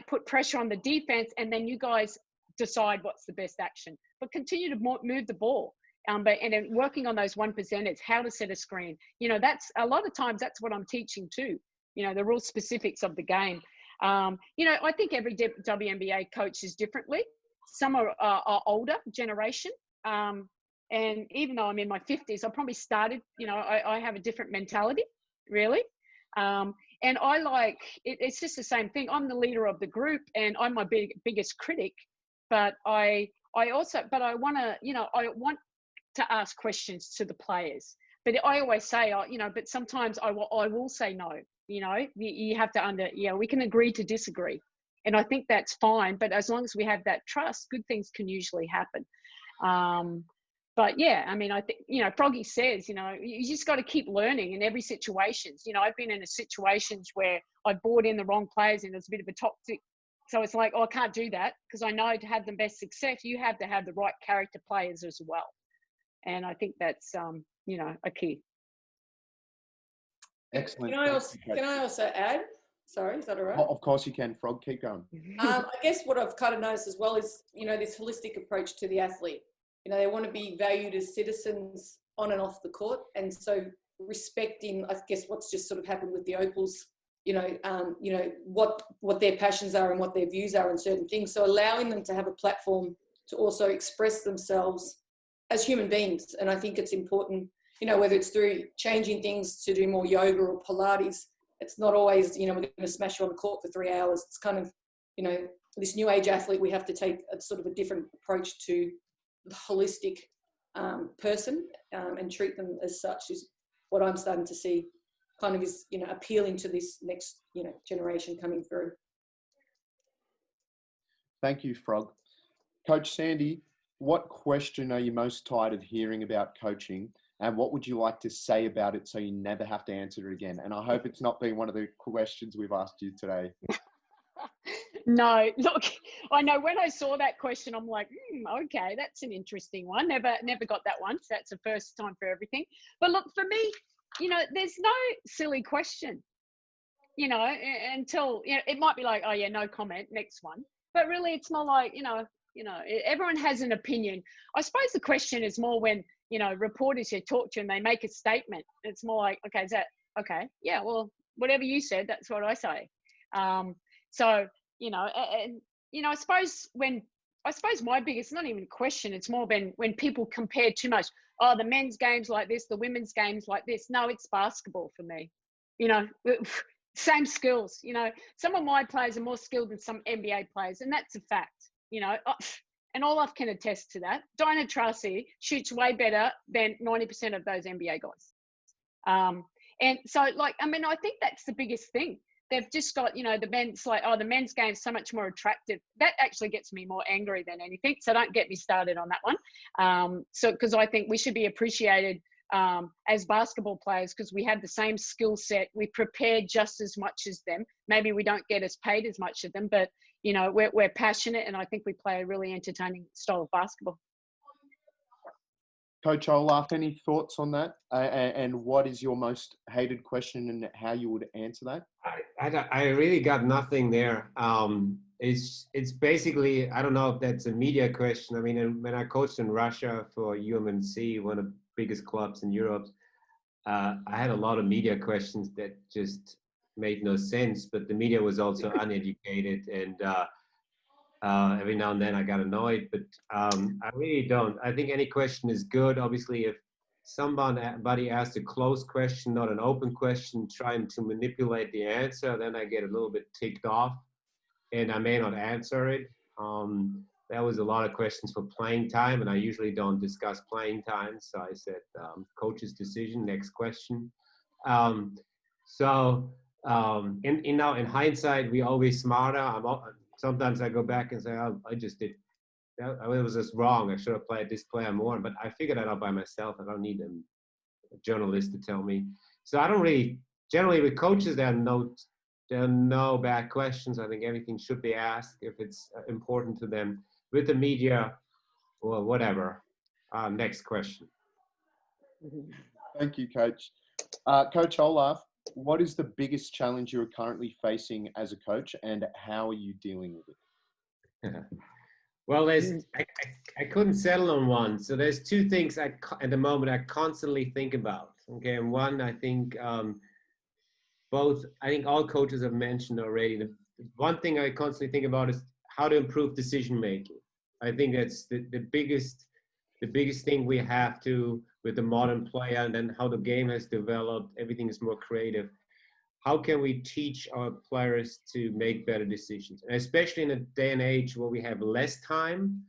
put pressure on the defense, and then you guys decide what's the best action. But continue to move the ball. And then working on those 1%ers, how to set a screen. You know, that's a lot of times that's what I'm teaching too. You know, the real specifics of the game. You know, I think every WNBA coaches differently. Some are older generation. And even though I'm in my 50s, I probably started, you know, I have a different mentality, really. And I like, it's just the same thing. I'm the leader of the group and I'm my biggest critic, but I want to, you know, I want to ask questions to the players. But I always say, you know, but sometimes I will say no. You know, you have to we can agree to disagree. And I think that's fine. But as long as we have that trust, good things can usually happen. But yeah, I mean, I think, you know, Froggy says, you know, you just got to keep learning in every situation. You know, I've been in situations where I brought in the wrong players and it's a bit of a toxic. So it's like, oh, I can't do that because I know to have the best success, you have to have the right character players as well. And I think that's, you know, a key. Excellent. Can I also add? Sorry, is that all right? Oh, of course you can, Frog. Keep going. I guess what I've kind of noticed as well is, you know, this holistic approach to the athlete. You know, they want to be valued as citizens on and off the court. And so respecting, I guess, what's just sort of happened with the Opals, you know, what their passions are and what their views are on certain things. So allowing them to have a platform to also express themselves as human beings. And I think it's important, you know, whether it's through changing things to do more yoga or Pilates, it's not always, you know, we're going to smash you on the court for 3 hours. It's kind of, you know, this new age athlete, we have to take a sort of a different approach to the holistic person and treat them as such is what I'm starting to see kind of is, you know, appealing to this next, you know, generation coming through. Thank you, Frog. Coach Sandy, what question are you most tired of hearing about coaching, and what would you like to say about it so you never have to answer it again? And I hope it's not been one of the questions we've asked you today. No, look, I know when I saw that question, I'm like, okay, that's an interesting one. Never got that one. So that's the first time for everything. But look, for me, you know, there's no silly question, you know, until, you know, it might be like, oh yeah, no comment, next one. But really it's more like, you know, everyone has an opinion. I suppose the question is more when, you know, reporters you talk to and they make a statement. It's more like, okay, is that, okay, yeah, well, whatever you said, that's what I say. So, you know, and, you know, I suppose my biggest, not even question, it's more when people compare too much. Oh, the men's game's like this, the women's game's like this. No, it's basketball for me. You know, same skills. You know, some of my players are more skilled than some NBA players, and that's a fact. You know, and Olaf can attest to that. Dinah Tracy shoots way better than 90% of those NBA guys. And so, like, I mean, I think that's the biggest thing. They've just got, you know, the men's like, oh, the men's game is so much more attractive. That actually gets me more angry than anything. So don't get me started on that one. So, because I think we should be appreciated as basketball players because we have the same skill set. We prepare just as much as them. Maybe we don't get as paid as much of them, but, you know, we're passionate and I think we play a really entertaining style of basketball. Coach Olaf, any thoughts on that? And what is your most hated question and how you would answer that? I really got nothing there. It's basically, I don't know if that's a media question. I mean, when I coached in Russia for UMMC, one of the biggest clubs in Europe, I had a lot of media questions that just made no sense, but the media was also uneducated and every now and then I got annoyed, but I really don't. I think any question is good. Obviously, if somebody asks a closed question, not an open question, trying to manipulate the answer, then I get a little bit ticked off and I may not answer it. There was a lot of questions for playing time and I usually don't discuss playing time. So I said, coach's decision, next question. In hindsight, we're always smarter. Sometimes I go back and say, oh, I just did it was just wrong. I should have played this player more, but I figured that out by myself. I don't need a journalist to tell me. So I don't really, generally with coaches, there are no bad questions. I think everything should be asked if it's important to them. With the media, well, whatever. Next question. Thank you, Coach. Coach Olaf, what is the biggest challenge you're currently facing as a coach, and how are you dealing with it? Well, I couldn't settle on one. So there's two things at the moment I constantly think about. Okay, and one I think I think all coaches have mentioned already. The one thing I constantly think about is how to improve decision making. I think that's the biggest thing we have to with the modern player, and then how the game has developed. Everything is more creative. How can we teach our players to make better decisions? And especially in a day and age where we have less time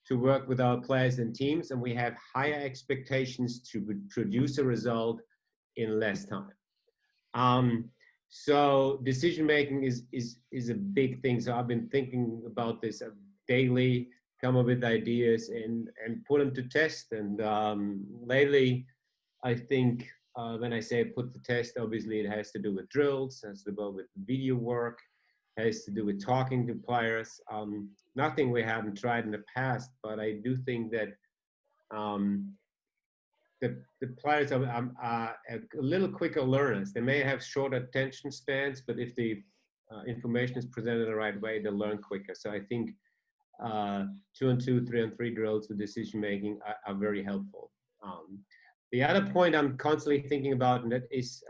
to work with our players and teams, and we have higher expectations to produce a result in less time. So decision making is a big thing. So I've been thinking about this daily, come up with ideas and put them to test. And lately, I think when I say put to test, obviously it has to do with drills, has to do with video work, has to do with talking to players. Nothing we haven't tried in the past, but I do think that the players are a little quicker learners. They may have short attention spans, but if the information is presented the right way, they'll learn quicker. So I think 2-on-2, 3-on-3 drills with decision making are very helpful. The other point I'm constantly thinking about, and that is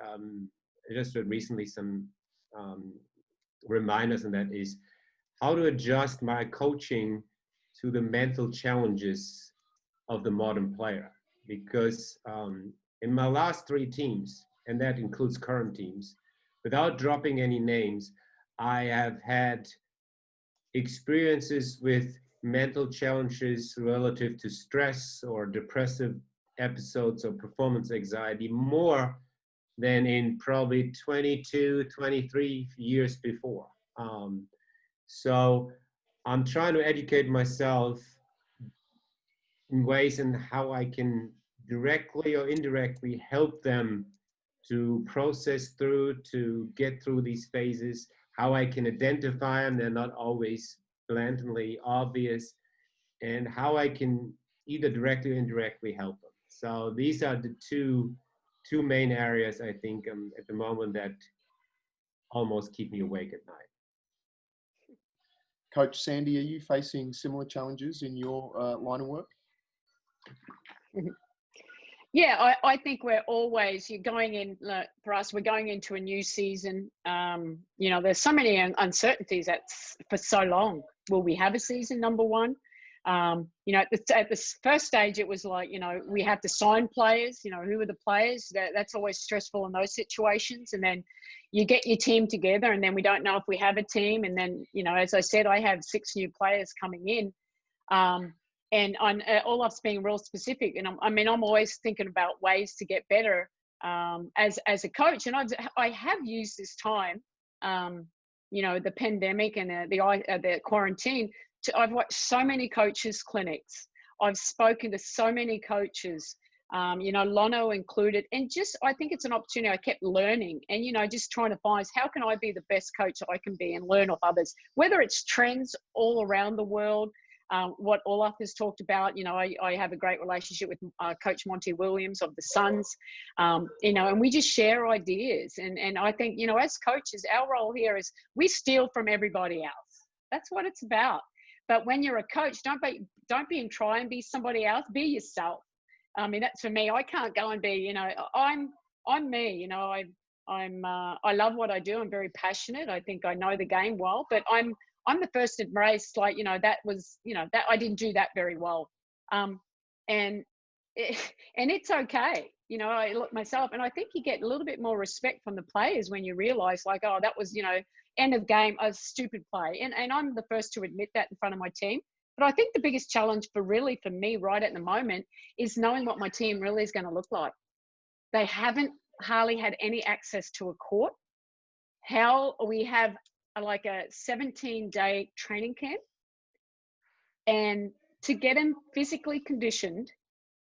just recently some reminders, and that is how to adjust my coaching to the mental challenges of the modern player. Because in my last 3 teams, and that includes current teams, without dropping any names, I have had experiences with mental challenges relative to stress or depressive episodes or performance anxiety more than in probably 22, 23 years before. So I'm trying to educate myself in ways in how I can directly or indirectly help them to process through, to get through these phases, how I can identify them, they're not always blatantly obvious, and how I can either directly or indirectly help them. So these are the two main areas I think at the moment that almost keep me awake at night. Coach Sandy, are you facing similar challenges in your line of work? Yeah, I think we're always, you're going in, for us, we're going into a new season. You know, there's so many uncertainties for so long. Will we have a season, number one? You know, at the first stage, it was like, you know, we have to sign players, you know, who are the players? That's always stressful in those situations. And then you get your team together, and then we don't know if we have a team. And then, you know, as I said, I have 6 new players coming in. And Olaf's being real specific. And I'm always thinking about ways to get better as a coach. And I have used this time, you know, the pandemic and the quarantine. I've watched so many coaches' clinics. I've spoken to so many coaches, you know, Lono included. And just, I think it's an opportunity. I kept learning and, you know, just trying to find how can I be the best coach I can be and learn off others, whether it's trends all around the world. What Olaf has talked about, you know, I have a great relationship with Coach Monty Williams of the Suns, you know, and we just share ideas. And I think, you know, as coaches, our role here is we steal from everybody else. That's what it's about. But when you're a coach, don't be and try and be somebody else. Be yourself. I mean, that's for me. I can't go and be, you know, I'm me. You know, I love what I do. I'm very passionate. I think I know the game well, but I'm the first to embrace, like, you know, that was, you know, that I didn't do that very well. And it's okay. You know, I look myself, and I think you get a little bit more respect from the players when you realize, like, oh, that was, you know, end of game, a stupid play. And I'm the first to admit that in front of my team. But I think the biggest challenge for me right at the moment is knowing what my team really is going to look like. They haven't hardly had any access to a court. How we have like a 17-day training camp, and to get them physically conditioned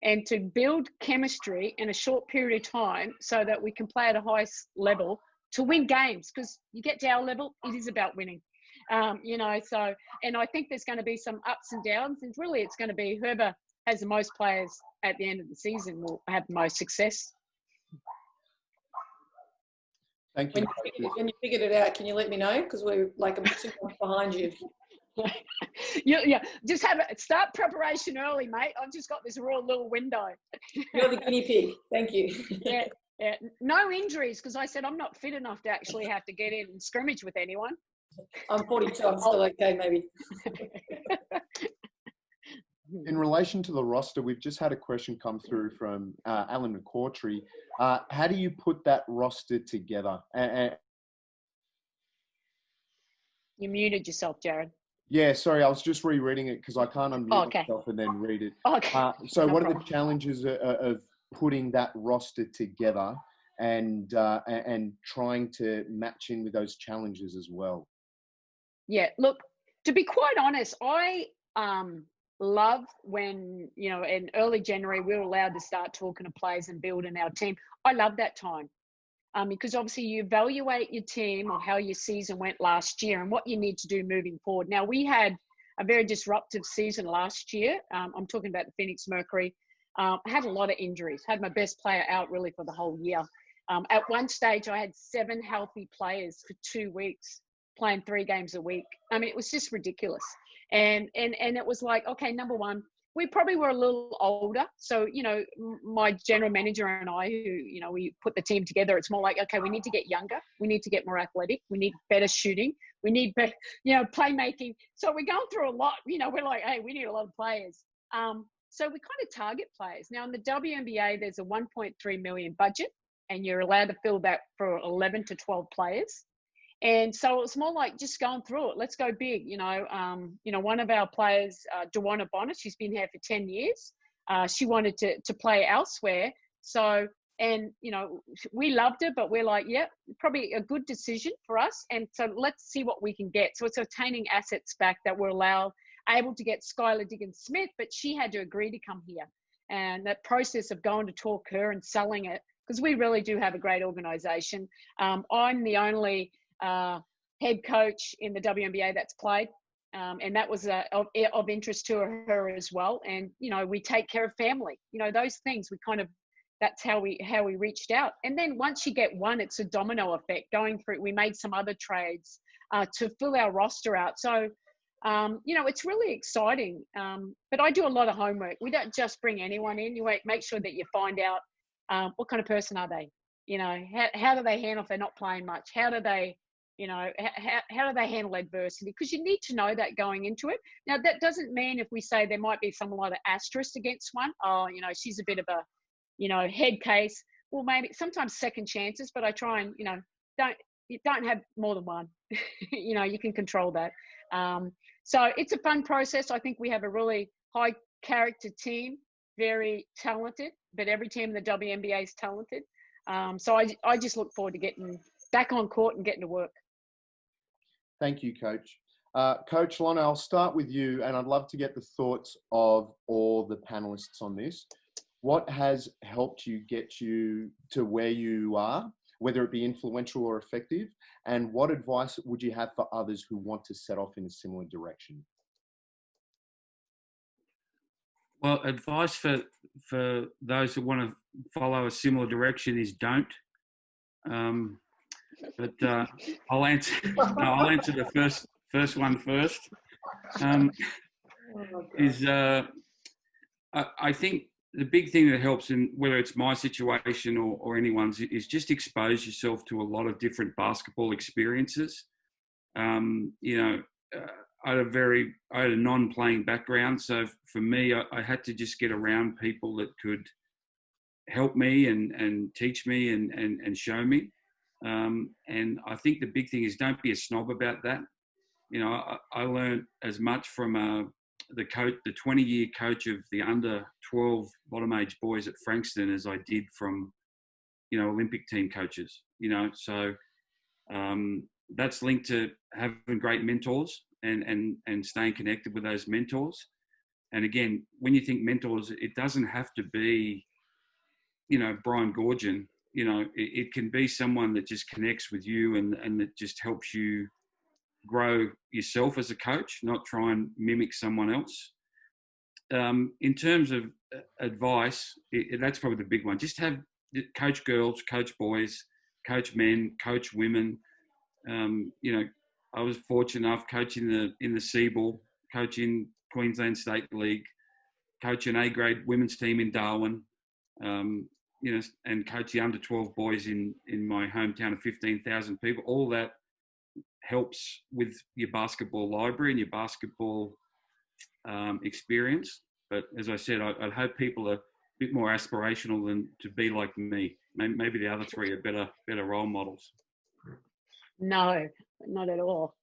and to build chemistry in a short period of time so that we can play at a high level to win games. Because you get to our level, it is about winning. You know, so, and I think there's going to be some ups and downs, and really it's going to be whoever has the most players at the end of the season will have the most success. Thank you. When you figured it out, can you let me know? Because we're like a 2 months behind you. Yeah, just start preparation early, mate. I've just got this real little window. You're the guinea pig. Thank you. Yeah. No injuries, because I said I'm not fit enough to actually have to get in and scrimmage with anyone. I'm 42. I'm still okay, maybe. In relation to the roster, we've just had a question come through from Alan McCautry. How do you put that roster together? You muted yourself, Jared. Yeah, sorry, I was just rereading it because I can't unmute myself and then read it. Okay. So what are the challenges of putting that roster together and trying to match in with those challenges as well? Yeah, look, to be quite honest, I love when, you know, in early January, we were allowed to start talking to players and building our team. I love that time because obviously you evaluate your team or how your season went last year and what you need to do moving forward. Now, we had a very disruptive season last year. I'm talking about the Phoenix Mercury. I had a lot of injuries, had my best player out really for the whole year. At one stage, I had 7 healthy players for 2 weeks, playing 3 games a week. I mean, it was just ridiculous. And it was like, okay, number one, we probably were a little older. So, you know, my general manager and I, who, you know, we put the team together, it's more like, okay, we need to get younger. We need to get more athletic. We need better shooting. We need better, you know, playmaking. So we're going through a lot. You know, we're like, hey, we need a lot of players. So we kind of target players. Now in the WNBA, there's a 1.3 million budget and you're allowed to fill that for 11 to 12 players. And so it's more like just going through it. Let's go big. You know, one of our players, Dewana Bonner, she's been here for 10 years. She wanted to play elsewhere. So, and, you know, we loved her, but we're like, yeah, probably a good decision for us. And so let's see what we can get. So it's obtaining assets back that were able to get Skylar Diggins-Smith, but she had to agree to come here. And that process of going to talk her and selling it, because we really do have a great organization. I'm the only head coach in the WNBA that's played. And that was of interest to her as well. And, you know, we take care of family, you know, those things that's how we reached out. And then once you get one, it's a domino effect going through. We made some other trades to fill our roster out. So, you know, it's really exciting. But I do a lot of homework. We don't just bring anyone in. You make sure that you find out what kind of person are they? You know, how do they handle if they're not playing much? How do they, you know, how do they handle adversity? Because you need to know that going into it. Now, that doesn't mean if we say there might be some like an asterisk against one, oh, you know, she's a bit of a, you know, head case. Well, maybe sometimes second chances, but I try and, you know, don't have more than one. You know, you can control that. So it's a fun process. I think we have a really high character team, very talented, but every team in the WNBA is talented. So I just look forward to getting back on court and getting to work. Thank you, Coach. Coach Lange, I'll start with you, and I'd love to get the thoughts of all the panelists on this. What has helped you get you to where you are, whether it be influential or effective, and what advice would you have for others who want to set off in a similar direction? Well, advice for those who want to follow a similar direction is don't. But I'll answer the first one first. I think the big thing that helps, in whether it's my situation or anyone's, is just expose yourself to a lot of different basketball experiences. You know, I had a non-playing background, so for me, I had to just get around people that could help me and teach me and show me. And I think the big thing is don't be a snob about that. You know, I learned as much from the 20-year coach of the under 12 bottom age boys at Frankston as I did from, you know, Olympic team coaches. You know, so that's linked to having great mentors and staying connected with those mentors. And again, when you think mentors, it doesn't have to be, Brian Gorgian. It can be someone that just connects with you and that just helps you grow yourself as a coach, not try and mimic someone else. In terms of advice, that's probably the big one. Just have coach girls, coach boys, coach men, coach women. I was fortunate enough coaching in the Seaball, coaching Queensland State League, coaching A-grade women's team in Darwin, and coach the under-12 boys in my hometown of 15,000 people. All that helps with your basketball library and your basketball experience. But as I said, I hope people are a bit more aspirational than to be like me. Maybe the other three are better role models. No, not at all.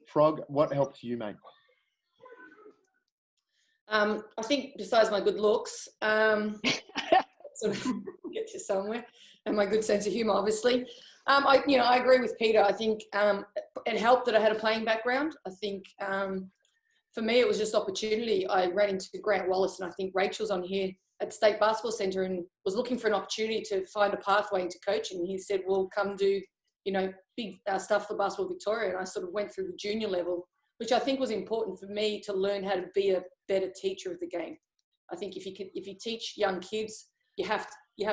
Frog, what helped you, mate? I think besides my good looks, sort of get you somewhere, and my good sense of humour, obviously. I agree with Peter. I think it helped that I had a playing background. I think for me, it was just opportunity. I ran into Grant Wallace, and I think Rachel's on here at the State Basketball Centre, and was looking for an opportunity to find a pathway into coaching. And he said, well, come do, big stuff for Basketball Victoria. And I sort of went through the junior level, which I think was important for me to learn how to be a better teacher of the game. I think if you teach young kids, you have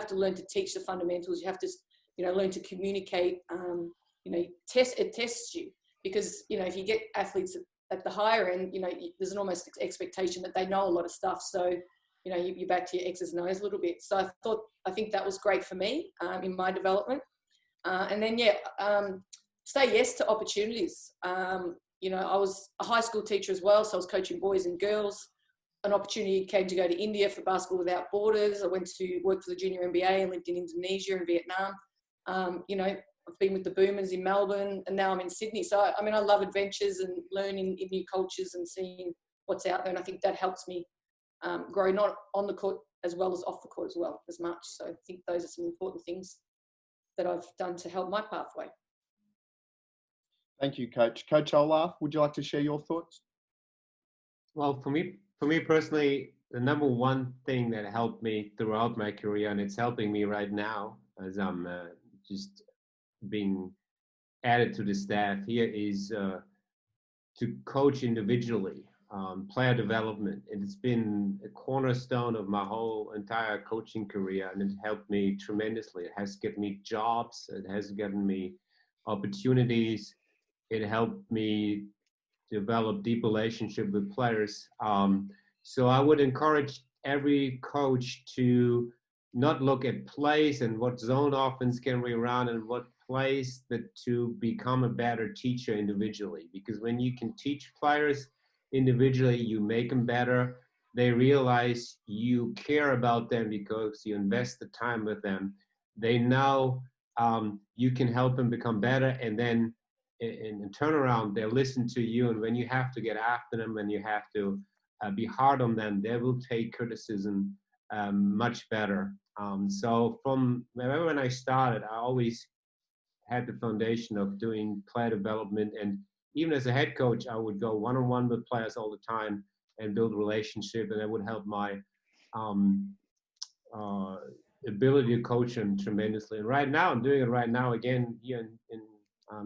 to learn to teach the fundamentals. You have to, learn to communicate. It tests you, because, if you get athletes at the higher end, there's an almost expectation that they know a lot of stuff. So, you're back to your X's and O's a little bit. So I think that was great for me in my development. And then, say yes to opportunities. I was a high school teacher as well, so I was coaching boys and girls. An opportunity came to go to India for Basketball Without Borders. I went to work for the Junior NBA and lived in Indonesia and Vietnam. I've been with the Boomers in Melbourne, and now I'm in Sydney. So, I love adventures and learning in new cultures and seeing what's out there. And I think that helps me grow, not on the court as well as off the court as well as much. So I think those are some important things that I've done to help my pathway. Thank you, Coach. Coach Olaf, would you like to share your thoughts? Well, for me personally, the number one thing that helped me throughout my career, and it's helping me right now as I'm just being added to the staff here, is to coach individually, player development. It's been a cornerstone of my whole entire coaching career, and it helped me tremendously. It has given me jobs. It has given me opportunities. It helped me develop deep relationship with players. So I would encourage every coach to not look at plays and what zone offense can we run and what plays, that to become a better teacher individually. Because when you can teach players individually, you make them better. They realize you care about them because you invest the time with them. They know you can help them become better, and then in turnaround, they'll listen to you. And when you have to get after them, when you have to be hard on them, they will take criticism much better. So from when I started, I always had the foundation of doing player development. And even as a head coach, I would go one-on-one with players all the time and build relationship, and that would help my ability to coach them tremendously. And right now, I'm doing it right now again here in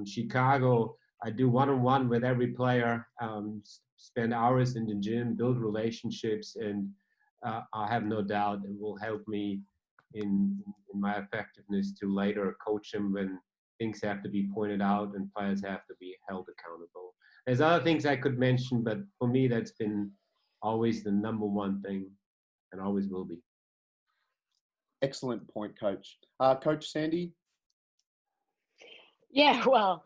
Chicago. I do one-on-one with every player, spend hours in the gym, build relationships, and I have no doubt it will help me in my effectiveness to later coach them when things have to be pointed out and players have to be held accountable. There's other things I could mention, but for me, that's been always the number one thing and always will be. Excellent point, Coach. Coach Sandy? Yeah, well,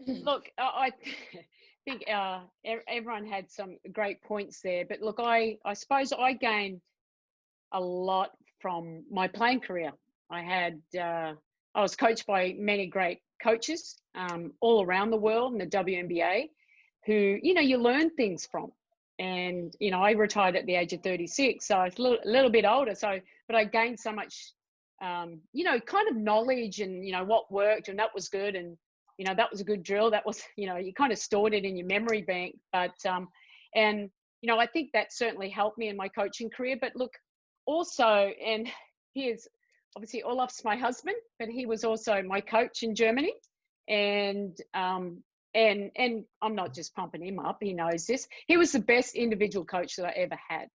look, I think everyone had some great points there. But look, I suppose I gained a lot from my playing career. I was coached by many great coaches all around the world in the WNBA who, you learn things from. And, I retired at the age of 36, so I was a little bit older. But I gained so much, kind of knowledge and, what worked and that was good. And, that was a good drill. That was, you kind of stored it in your memory bank. But And, I think that certainly helped me in my coaching career. But look, also, and here's obviously Olaf's my husband, but he was also my coach in Germany. And I'm not just pumping him up. He knows this. He was the best individual coach that I ever had.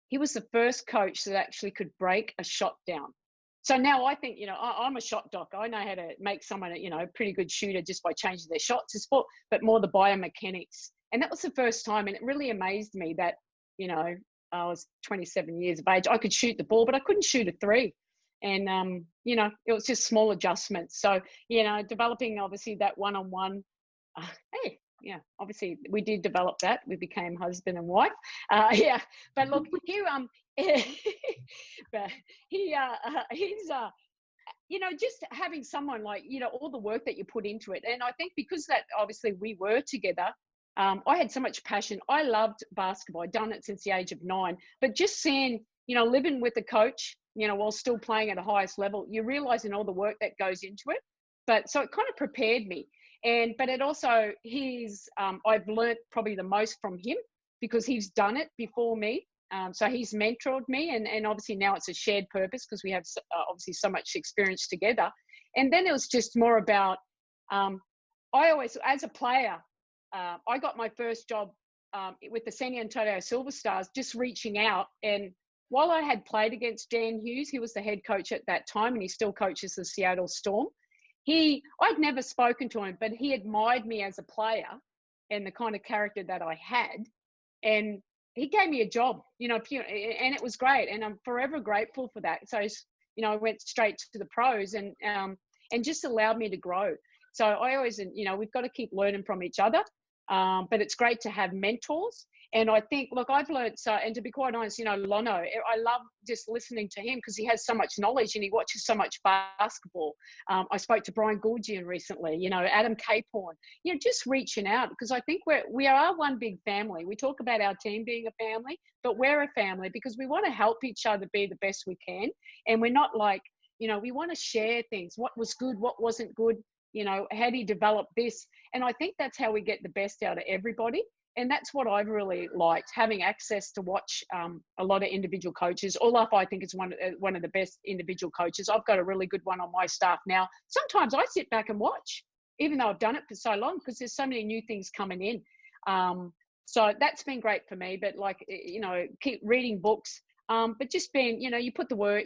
He was the first coach that actually could break a shot down. So now I think, I'm a shot doc. I know how to make someone, a pretty good shooter just by changing their shot to sport, but more the biomechanics. And that was the first time. And it really amazed me that, I was 27 years of age. I could shoot the ball, but I couldn't shoot a three. And, it was just small adjustments. So, developing obviously that one-on-one, obviously we did develop that. We became husband and wife. But look, but he's just having someone like, all the work that you put into it. And I think because that obviously we were together, I had so much passion. I loved basketball. I'd done it since the age of 9, but just seeing, living with a coach, while still playing at the highest level, you realize in all the work that goes into it. But so it kind of prepared me. But it also, I've learned probably the most from him because he's done it before me. So he's mentored me, and obviously now it's a shared purpose because we have obviously so much experience together. And then it was just more about, I always, as a player, I got my first job with the San Antonio Silver Stars, just reaching out. And while I had played against Dan Hughes, he was the head coach at that time, and he still coaches the Seattle Storm. I'd never spoken to him, but he admired me as a player and the kind of character that I had. And he gave me a job, and it was great. And I'm forever grateful for that. So, I went straight to the pros and just allowed me to grow. So I always, we've got to keep learning from each other. But it's great to have mentors. And I think, look, I've learned, and to be quite honest, Lono, I love just listening to him because he has so much knowledge and he watches so much basketball. I spoke to Brian Gouldian recently, Adam Caporn, just reaching out because I think we are one big family. We talk about our team being a family, but we're a family because we want to help each other be the best we can. And we're not like, we want to share things. What was good, what wasn't good, how do you develop this? And I think that's how we get the best out of everybody. And that's what I've really liked, having access to watch a lot of individual coaches. Olaf, I think, is one of the best individual coaches. I've got a really good one on my staff now. Sometimes I sit back and watch, even though I've done it for so long, because there's so many new things coming in. So that's been great for me. But keep reading books. But just being, you put the work,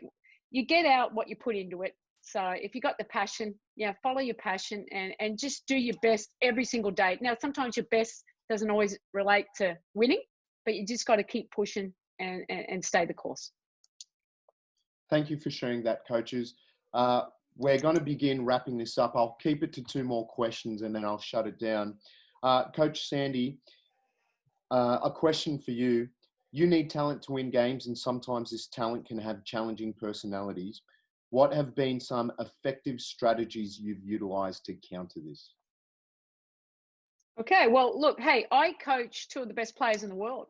you get out what you put into it. So if you got the passion, follow your passion and just do your best every single day. Now, sometimes your best doesn't always relate to winning, but you just got to keep pushing and stay the course. Thank you for sharing that, coaches. We're going to begin wrapping this up. I'll keep it to 2 more questions and then I'll shut it down. Coach Sandy, a question for you. You need talent to win games, and sometimes this talent can have challenging personalities. What have been some effective strategies you've utilized to counter this? Okay, well, look, hey, I coach 2 of the best players in the world.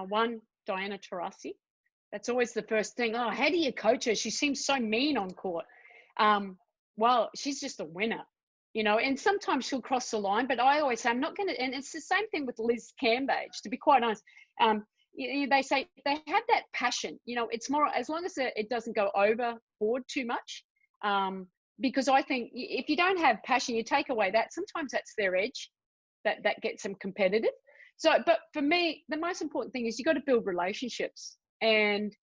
One, Diana Taurasi. That's always the first thing. Oh, how do you coach her? She seems so mean on court. Well, she's just a winner, and sometimes she'll cross the line, but I always say, I'm not going to, and it's the same thing with Liz Cambage, to be quite honest. They say they have that passion, it's more, as long as it doesn't go overboard too much. Because I think if you don't have passion, you take away that, sometimes that's their edge that gets them competitive. So, but for me, the most important thing is you got to build relationships. And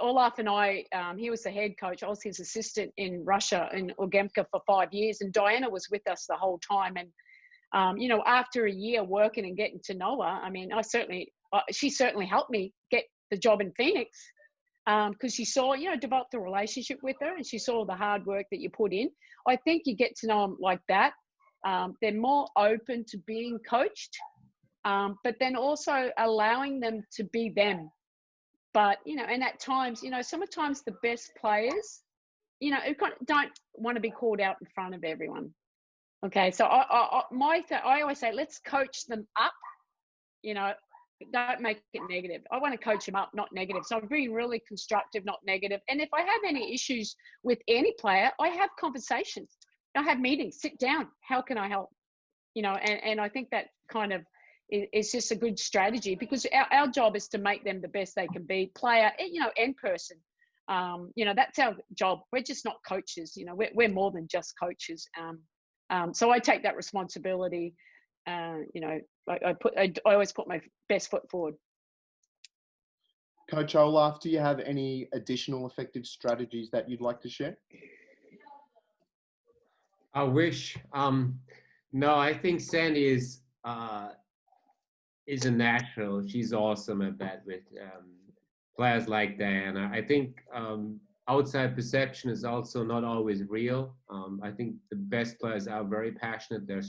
Olaf and I, he was the head coach. I was his assistant in Russia, in Urgemka, for 5 years. And Diana was with us the whole time. And, after a year working and getting to know her, she certainly helped me get the job in Phoenix. Because she saw, developed a relationship with her and she saw the hard work that you put in. I think you get to know them like that. They're more open to being coached, but then also allowing them to be them. But, and at times, sometimes the best players, don't want to be called out in front of everyone. Okay, so I always say, let's coach them up, don't make it negative. I want to coach them up, not negative. So I'm being really constructive, not negative. And if I have any issues with any player, I have conversations. I have meetings, sit down. How can I help? And I think that kind of, it's just a good strategy, because our job is to make them the best they can be, player, and person. That's our job. We're just not coaches. We're more than just coaches. So I take that responsibility. I always put my best foot forward. Coach Olaf, do you have any additional effective strategies that you'd like to share? I wish. No, I think Sandy is a natural. She's awesome at that with players like Diana. I think outside perception is also not always real. I think the best players are very passionate. They're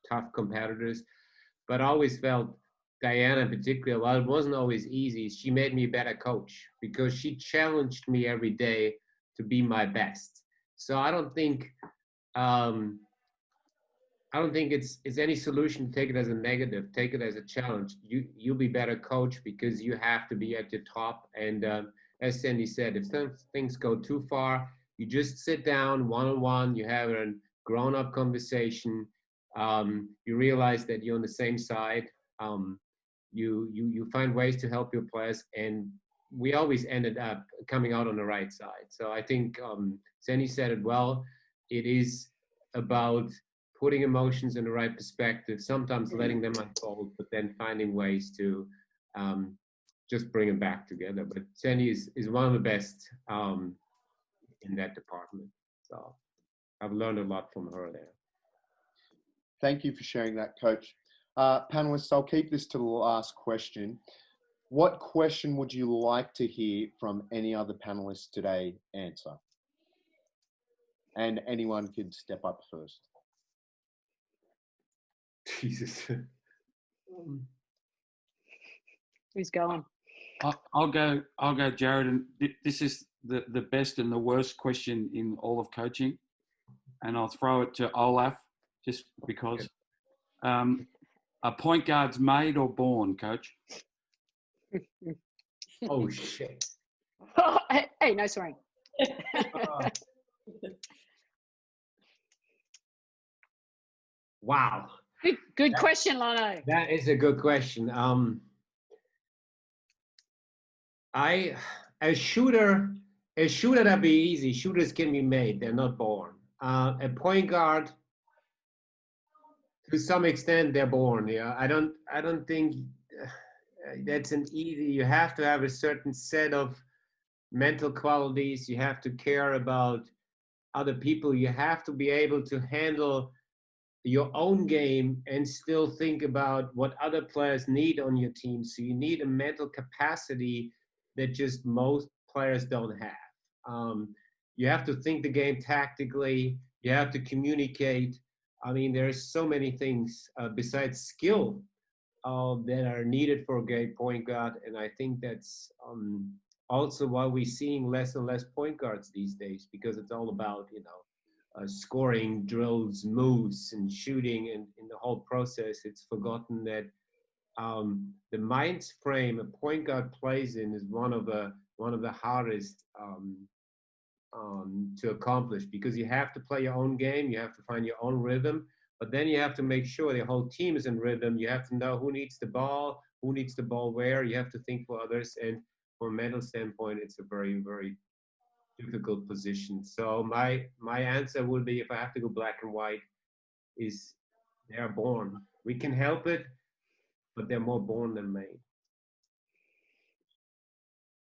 tough competitors, but I always felt Diana particularly, while it wasn't always easy, she made me a better coach because she challenged me every day to be my best. So I don't think it's any solution to take it as a negative. Take it as a challenge. You'll be better coach because you have to be at your top. And as Sandy said, if some things go too far, you just sit down one-on-one. You have a grown-up conversation. You realize that you're on the same side. You find ways to help your players, and we always ended up coming out on the right side. So I think Sandy said it well. It is about putting emotions in the right perspective, sometimes letting them unfold, but then finding ways to just bring them back together. But Sandy is one of the best in that department. So I've learned a lot from her there. Thank you for sharing that, Coach. Panelists, I'll keep this to the last question. What question would you like to hear from any other panelists today answer? And anyone could step up first. Jesus. Who's going? I'll go, Jared. And this is the best and the worst question in all of coaching. And I'll throw it to Olaf just because. Are point guards made or born, Coach? Oh, shit. Hey, no swearing. Wow. Good question, Lano. That is a good question. A shooter, that'd be easy. Shooters can be made; they're not born. A point guard, to some extent, they're born. Yeah, I don't think that's an easy. You have to have a certain set of mental qualities. You have to care about other people. You have to be able to handle your own game and still think about what other players need on your team. So you need a mental capacity that just most players don't have. You have to think the game tactically. You have to communicate. I mean, there's so many things besides skill that are needed for a great point guard. And I think that's also why we're seeing less and less point guards these days, because it's all about, scoring, drills, moves, and shooting. And in the whole process, it's forgotten that the mind frame a point guard plays in is one of the hardest to accomplish, because you have to play your own game, you have to find your own rhythm, but then you have to make sure the whole team is in rhythm. You have to know who needs the ball where. You have to think for others, and from a mental standpoint, it's a very, very difficult position. So my answer would be, if I have to go black and white, is they're born. We can help it, but they're more born than made.